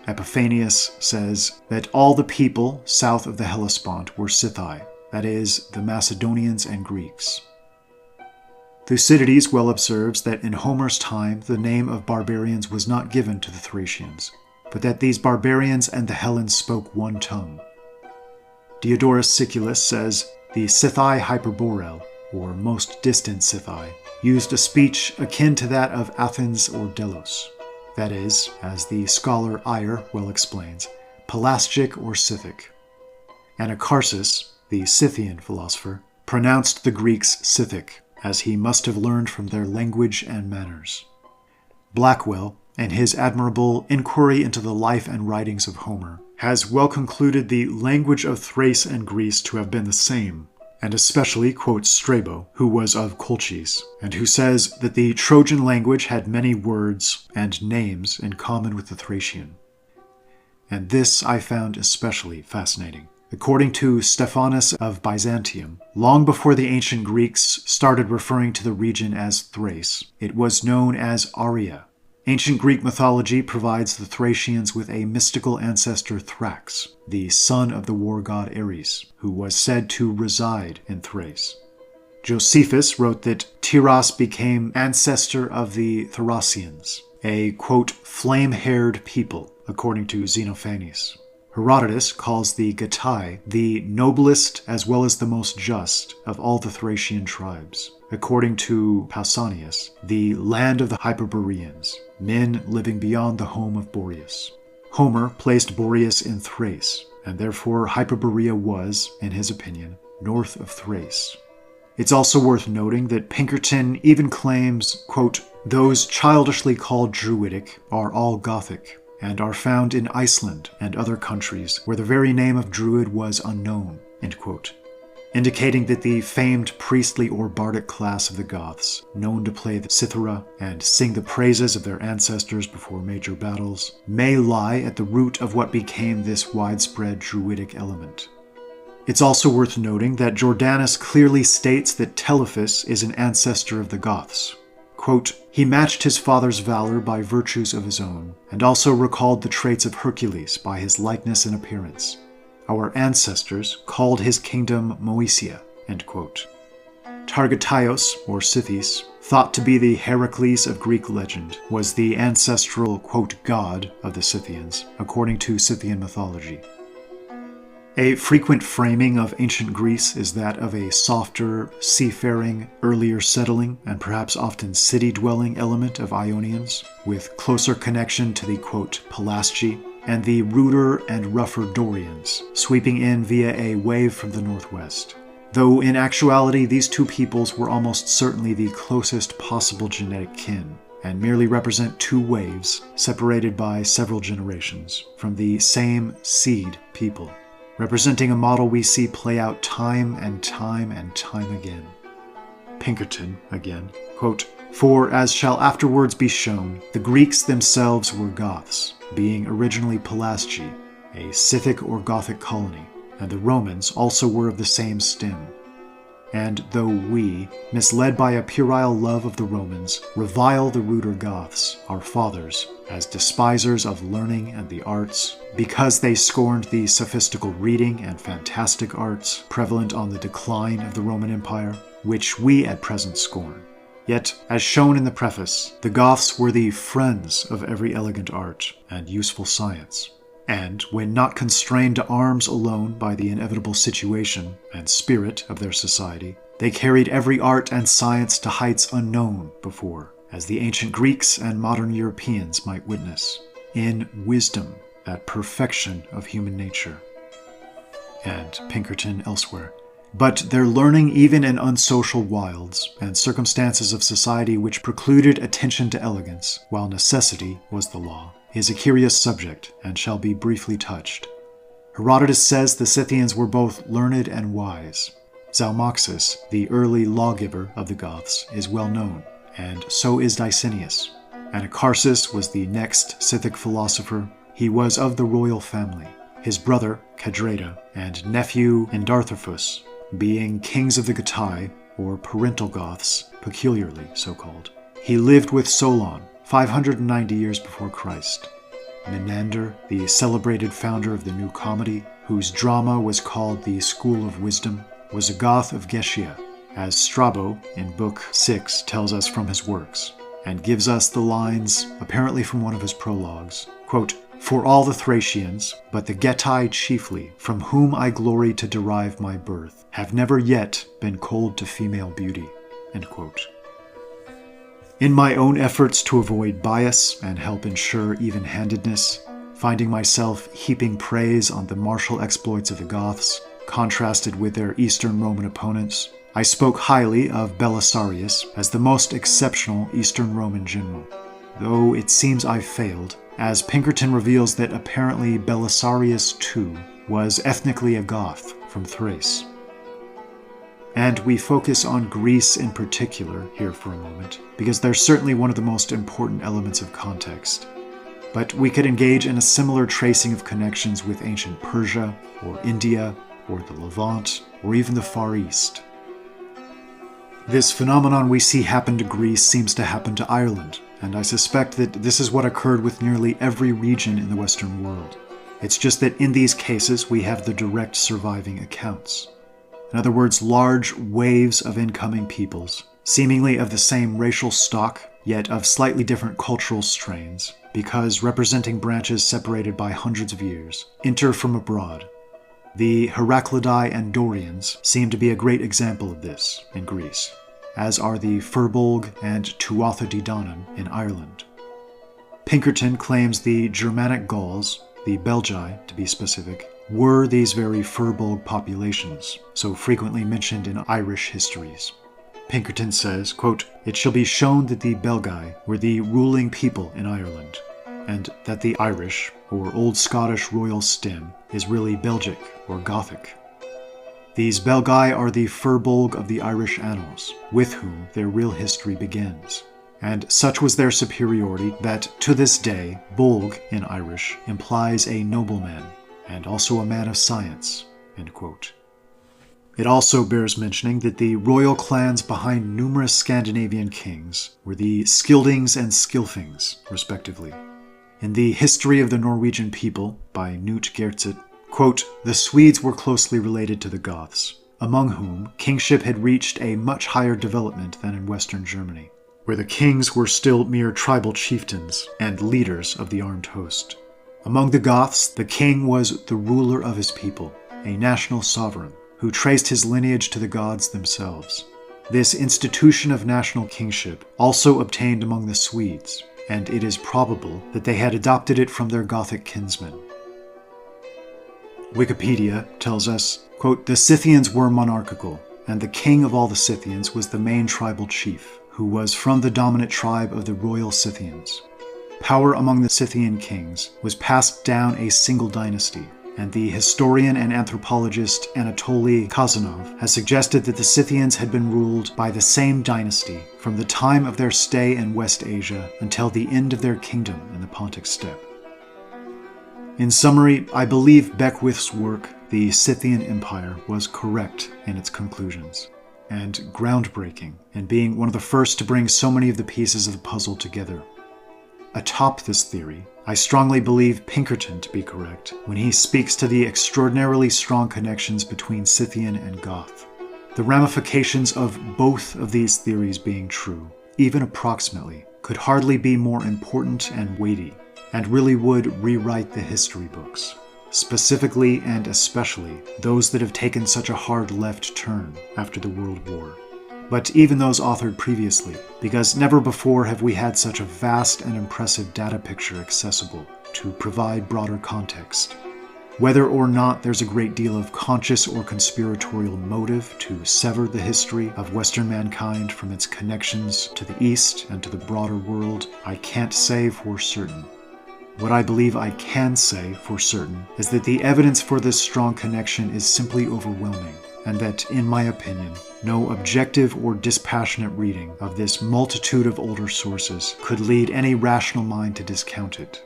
Epiphanius says that all the people south of the Hellespont were Scythi, that is, the Macedonians and Greeks. Thucydides well observes that in Homer's time the name of barbarians was not given to the Thracians, but that these barbarians and the Hellenes spoke one tongue. Diodorus Siculus says the Scythi Hyperboreal, or most distant Scythi, used a speech akin to that of Athens or Delos, that is, as the scholar Ayer well explains, Pelasgic or Scythic. Anacharsis, the Scythian philosopher, pronounced the Greeks Scythic, as he must have learned from their language and manners. Blackwell, in his admirable Inquiry into the Life and Writings of Homer, has well concluded the language of Thrace and Greece to have been the same, and especially quotes Strabo, who was of Colchis, and who says that the Trojan language had many words and names in common with the Thracian. And this I found especially fascinating. According to Stephanus of Byzantium, long before the ancient Greeks started referring to the region as Thrace, it was known as Arya. Ancient Greek mythology provides the Thracians with a mystical ancestor Thrax, the son of the war god Ares, who was said to reside in Thrace. Josephus wrote that Tyros became ancestor of the Thracians, a, quote, flame-haired people, according to Xenophanes. Herodotus calls the Gatai the noblest as well as the most just of all the Thracian tribes. According to Pausanias, the land of the Hyperboreans, men living beyond the home of Boreas. Homer placed Boreas in Thrace, and therefore Hyperborea was, in his opinion, north of Thrace. It's also worth noting that Pinkerton even claims, quote, those childishly called Druidic are all Gothic, and are found in Iceland and other countries where the very name of Druid was unknown, end quote, indicating that the famed priestly or bardic class of the Goths, known to play the cithara and sing the praises of their ancestors before major battles, may lie at the root of what became this widespread Druidic element. It's also worth noting that Jordanus clearly states that Telephus is an ancestor of the Goths. Quote, he matched his father's valor by virtues of his own, and also recalled the traits of Hercules by his likeness and appearance. Our ancestors called his kingdom Moesia, end quote. Targataios, or Scythes, thought to be the Heracles of Greek legend, was the ancestral, quote, god of the Scythians, according to Scythian mythology. A frequent framing of ancient Greece is that of a softer, seafaring, earlier settling, and perhaps often city-dwelling element of Ionians, with closer connection to the, quote, Pelasgi, and the ruder and rougher Dorians, sweeping in via a wave from the northwest. Though in actuality these two peoples were almost certainly the closest possible genetic kin, and merely represent two waves separated by several generations from the same seed people, representing a model we see play out time and time and time again. Pinkerton, again, quote, for as shall afterwards be shown, the Greeks themselves were Goths, being originally Pelasgi, a Scythic or Gothic colony, and the Romans also were of the same stem. And though we, misled by a puerile love of the Romans, revile the ruder Goths, our fathers, as despisers of learning and the arts, because they scorned the sophistical reading and fantastic arts prevalent on the decline of the Roman Empire, which we at present scorn. Yet, as shown in the preface, the Goths were the friends of every elegant art and useful science. And, when not constrained to arms alone by the inevitable situation and spirit of their society, they carried every art and science to heights unknown before, as the ancient Greeks and modern Europeans might witness, in wisdom, that perfection of human nature. And Pinkerton elsewhere. But their learning even in unsocial wilds and circumstances of society which precluded attention to elegance, while necessity was the law, is a curious subject and shall be briefly touched. Herodotus says the Scythians were both learned and wise. Zalmoxis, the early lawgiver of the Goths, is well known, and so is Dicenius. Anacharsis was the next Scythic philosopher. He was of the royal family. His brother, Cadrada, and nephew Endartharphus, being kings of the Gatai, or parental Goths, peculiarly so called. He lived with Solon, 590 years before Christ. Menander, the celebrated founder of the New Comedy, whose drama was called the School of Wisdom, was a Goth of Gestia, as Strabo in Book 6 tells us from his works, and gives us the lines, apparently from one of his prologues, quote, for all the Thracians, but the Getae chiefly, from whom I glory to derive my birth, have never yet been cold to female beauty, end quote. In my own efforts to avoid bias and help ensure even-handedness, finding myself heaping praise on the martial exploits of the Goths, contrasted with their Eastern Roman opponents, I spoke highly of Belisarius as the most exceptional Eastern Roman general, though it seems I failed, as Pinkerton reveals that apparently Belisarius too was ethnically a Goth from Thrace. And we focus on Greece in particular here for a moment, because they're certainly one of the most important elements of context. But we could engage in a similar tracing of connections with ancient Persia, or India, or the Levant, or even the Far East. This phenomenon we see happen to Greece seems to happen to Ireland, and I suspect that this is what occurred with nearly every region in the Western world. It's just that in these cases we have the direct surviving accounts. In other words, large waves of incoming peoples, seemingly of the same racial stock, yet of slightly different cultural strains, because representing branches separated by hundreds of years, enter from abroad. The Heraclidae and Dorians seem to be a great example of this in Greece, as are the Firbolg and Tuatha Dé Danann in Ireland. Pinkerton claims the Germanic Gauls, the Belgae to be specific, were these very Firbolg populations, so frequently mentioned in Irish histories. Pinkerton says, quote, "It shall be shown that the Belgae were the ruling people in Ireland, and that the Irish, or Old Scottish royal stem, is really Belgic or Gothic. These Belgae are the Firbolg of the Irish annals, with whom their real history begins. And such was their superiority that, to this day, Bolg in Irish implies a nobleman, and also a man of science." End quote. It also bears mentioning that the royal clans behind numerous Scandinavian kings were the Skildings and Skilfings, respectively. In the History of the Norwegian People, by Knut Geertsen, quote, "The Swedes were closely related to the Goths, among whom kingship had reached a much higher development than in Western Germany, where the kings were still mere tribal chieftains and leaders of the armed host. Among the Goths, the king was the ruler of his people, a national sovereign, who traced his lineage to the gods themselves. This institution of national kingship also obtained among the Swedes, and it is probable that they had adopted it from their Gothic kinsmen." Wikipedia tells us, quote, "The Scythians were monarchical, and the king of all the Scythians was the main tribal chief, who was from the dominant tribe of the royal Scythians. Power among the Scythian kings was passed down a single dynasty, and the historian and anthropologist Anatoly Kazanov has suggested that the Scythians had been ruled by the same dynasty from the time of their stay in West Asia until the end of their kingdom in the Pontic steppe." In summary, I believe Beckwith's work, The Scythian Empire, was correct in its conclusions, and groundbreaking in being one of the first to bring so many of the pieces of the puzzle together. Atop this theory, I strongly believe Pinkerton to be correct when he speaks to the extraordinarily strong connections between Scythian and Goth. The ramifications of both of these theories being true, even approximately, could hardly be more important and weighty, and really would rewrite the history books, specifically and especially those that have taken such a hard left turn after the World War. But even those authored previously, because never before have we had such a vast and impressive data picture accessible to provide broader context. Whether or not there's a great deal of conscious or conspiratorial motive to sever the history of Western mankind from its connections to the East and to the broader world, I can't say for certain. What I believe I can say for certain is that the evidence for this strong connection is simply overwhelming, and that, in my opinion, no objective or dispassionate reading of this multitude of older sources could lead any rational mind to discount it.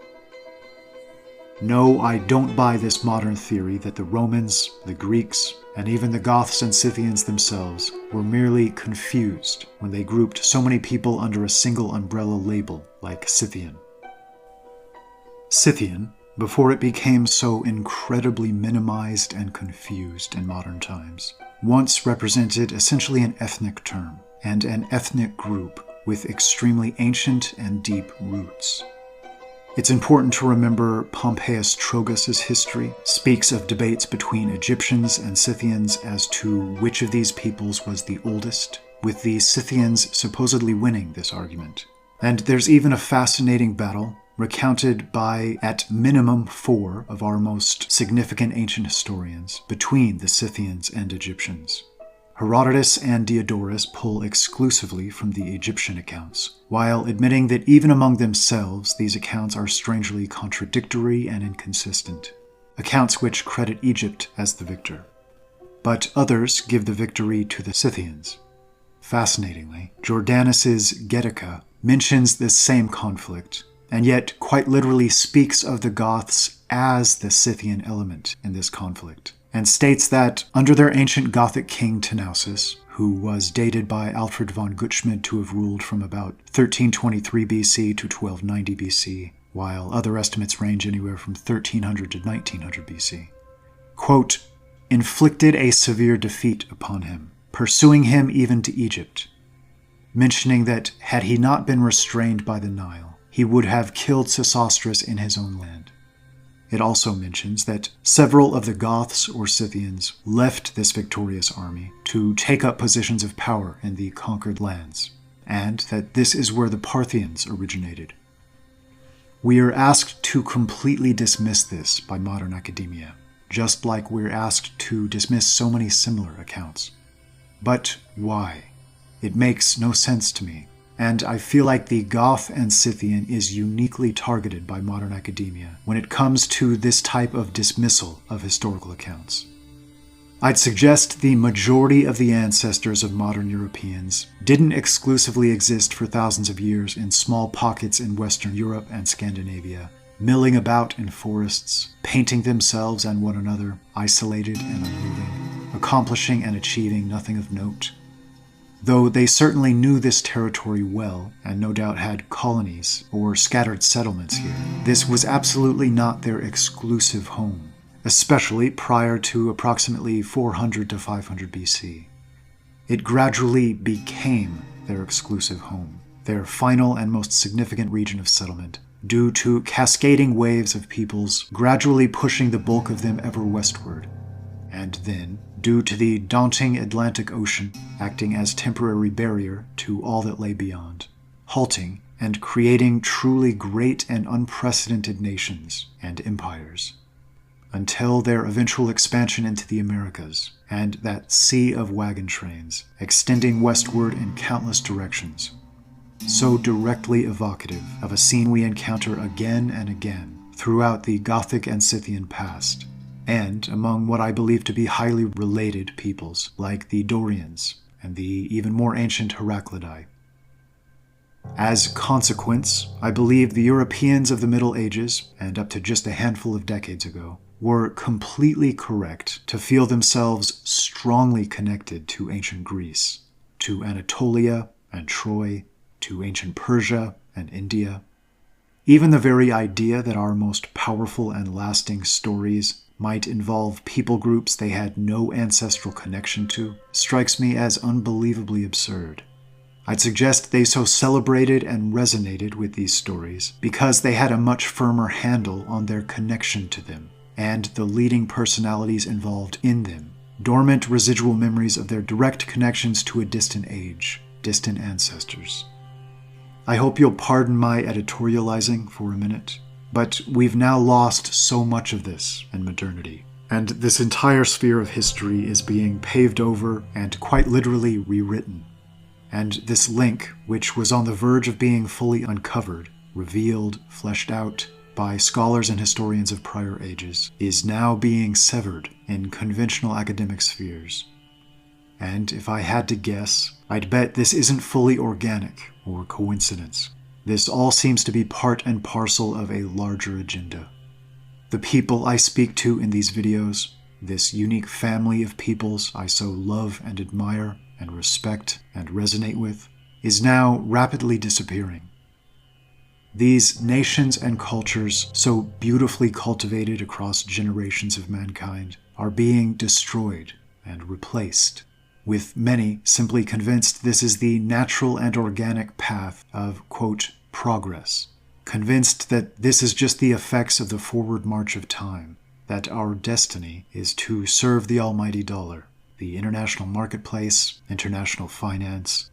No, I don't buy this modern theory that the Romans, the Greeks, and even the Goths and Scythians themselves were merely confused when they grouped so many people under a single umbrella label like Scythian. Scythian, before it became so incredibly minimized and confused in modern times, once represented essentially an ethnic term and an ethnic group with extremely ancient and deep roots. It's important to remember Pompeius Trogus' history speaks of debates between Egyptians and Scythians as to which of these peoples was the oldest, with the Scythians supposedly winning this argument. And there's even a fascinating battle recounted by, at minimum, 4 of our most significant ancient historians between the Scythians and Egyptians. Herodotus and Diodorus pull exclusively from the Egyptian accounts, while admitting that even among themselves these accounts are strangely contradictory and inconsistent, accounts which credit Egypt as the victor. But others give the victory to the Scythians. Fascinatingly, Jordanus's Getica mentions this same conflict, and yet quite literally speaks of the Goths as the Scythian element in this conflict, and states that under their ancient Gothic king Tanausis, who was dated by Alfred von Gutschmidt to have ruled from about 1323 BC to 1290 BC, while other estimates range anywhere from 1300 to 1900 BC, quote, inflicted a severe defeat upon him, pursuing him even to Egypt, mentioning that had he not been restrained by the Nile, he would have killed Sesostris in his own land. It also mentions that several of the Goths or Scythians left this victorious army to take up positions of power in the conquered lands, and that this is where the Parthians originated. We are asked to completely dismiss this by modern academia, just like we're asked to dismiss so many similar accounts. But why? It makes no sense to me. And I feel like the Goth and Scythian is uniquely targeted by modern academia when it comes to this type of dismissal of historical accounts. I'd suggest the majority of the ancestors of modern Europeans didn't exclusively exist for thousands of years in small pockets in Western Europe and Scandinavia, milling about in forests, painting themselves and one another, isolated and unmoving, accomplishing and achieving nothing of note. Though they certainly knew this territory well, and no doubt had colonies or scattered settlements here, this was absolutely not their exclusive home, especially prior to approximately 400 to 500 BC. It gradually became their exclusive home, their final and most significant region of settlement, due to cascading waves of peoples gradually pushing the bulk of them ever westward, and then, due to the daunting Atlantic Ocean acting as temporary barrier to all that lay beyond, halting and creating truly great and unprecedented nations and empires, until their eventual expansion into the Americas and that sea of wagon trains extending westward in countless directions, so directly evocative of a scene we encounter again and again throughout the Gothic and Scythian past, and among what I believe to be highly related peoples like the Dorians and the even more ancient Heraclidae. As consequence, I believe the Europeans of the Middle Ages, and up to just a handful of decades ago, were completely correct to feel themselves strongly connected to ancient Greece, to Anatolia and Troy, to ancient Persia and India. Even the very idea that our most powerful and lasting stories might involve people groups they had no ancestral connection to strikes me as unbelievably absurd. I'd suggest they so celebrated and resonated with these stories because they had a much firmer handle on their connection to them and the leading personalities involved in them, dormant residual memories of their direct connections to a distant age, distant ancestors. I hope you'll pardon my editorializing for a minute, but we've now lost so much of this in modernity, and this entire sphere of history is being paved over and quite literally rewritten. And this link, which was on the verge of being fully uncovered, revealed, fleshed out by scholars and historians of prior ages, is now being severed in conventional academic spheres. And if I had to guess, I'd bet this isn't fully organic or coincidence. This all seems to be part and parcel of a larger agenda. The people I speak to in these videos, this unique family of peoples I so love and admire and respect and resonate with, is now rapidly disappearing. These nations and cultures, so beautifully cultivated across generations of mankind, are being destroyed and replaced, with many simply convinced this is the natural and organic path of, quote, progress, convinced that this is just the effects of the forward march of time, that our destiny is to serve the almighty dollar, the international marketplace, international finance,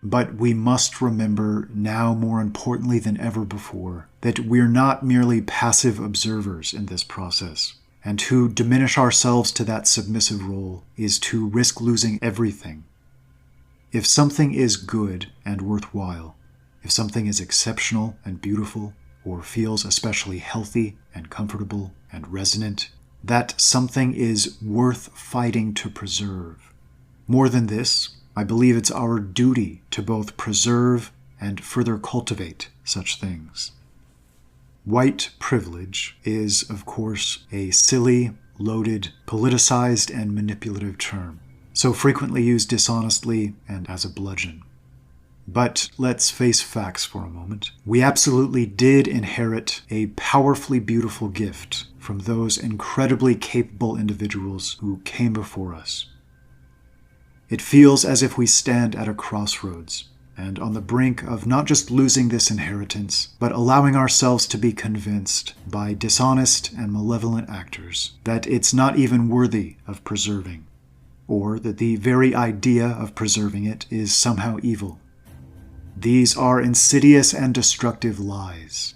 But we must remember, now more importantly than ever before, that we're not merely passive observers in this process, and to diminish ourselves to that submissive role is to risk losing everything. If something is good and worthwhile, if something is exceptional and beautiful, or feels especially healthy and comfortable and resonant, that something is worth fighting to preserve. More than this, I believe it's our duty to both preserve and further cultivate such things. White privilege is, of course, a silly, loaded, politicized, and manipulative term, so frequently used dishonestly and as a bludgeon. But let's face facts for a moment. We absolutely did inherit a powerfully beautiful gift from those incredibly capable individuals who came before us. It feels as if we stand at a crossroads, and on the brink of not just losing this inheritance, but allowing ourselves to be convinced by dishonest and malevolent actors that it's not even worthy of preserving, or that the very idea of preserving it is somehow evil. These are insidious and destructive lies,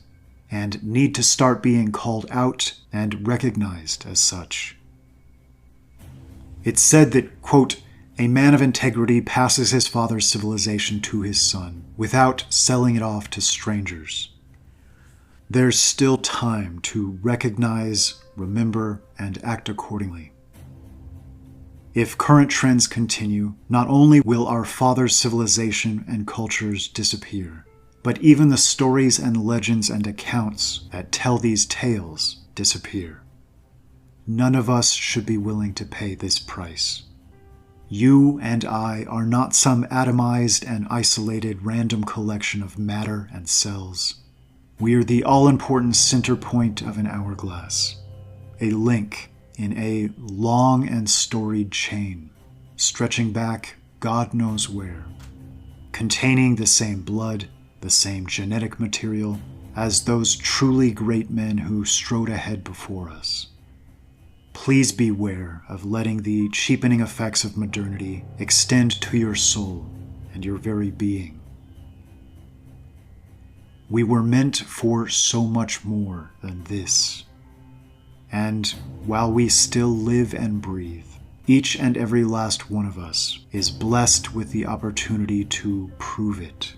and need to start being called out and recognized as such. It's said that, quote, "A man of integrity passes his father's civilization to his son without selling it off to strangers." There's still time to recognize, remember, and act accordingly. If current trends continue, not only will our father's civilization and cultures disappear, but even the stories and legends and accounts that tell these tales disappear. None of us should be willing to pay this price. You and I are not some atomized and isolated random collection of matter and cells. We are the all-important center point of an hourglass, a link in a long and storied chain, stretching back God knows where, containing the same blood, the same genetic material as those truly great men who strode ahead before us. Please beware of letting the cheapening effects of modernity extend to your soul and your very being. We were meant for so much more than this. And while we still live and breathe, each and every last one of us is blessed with the opportunity to prove it.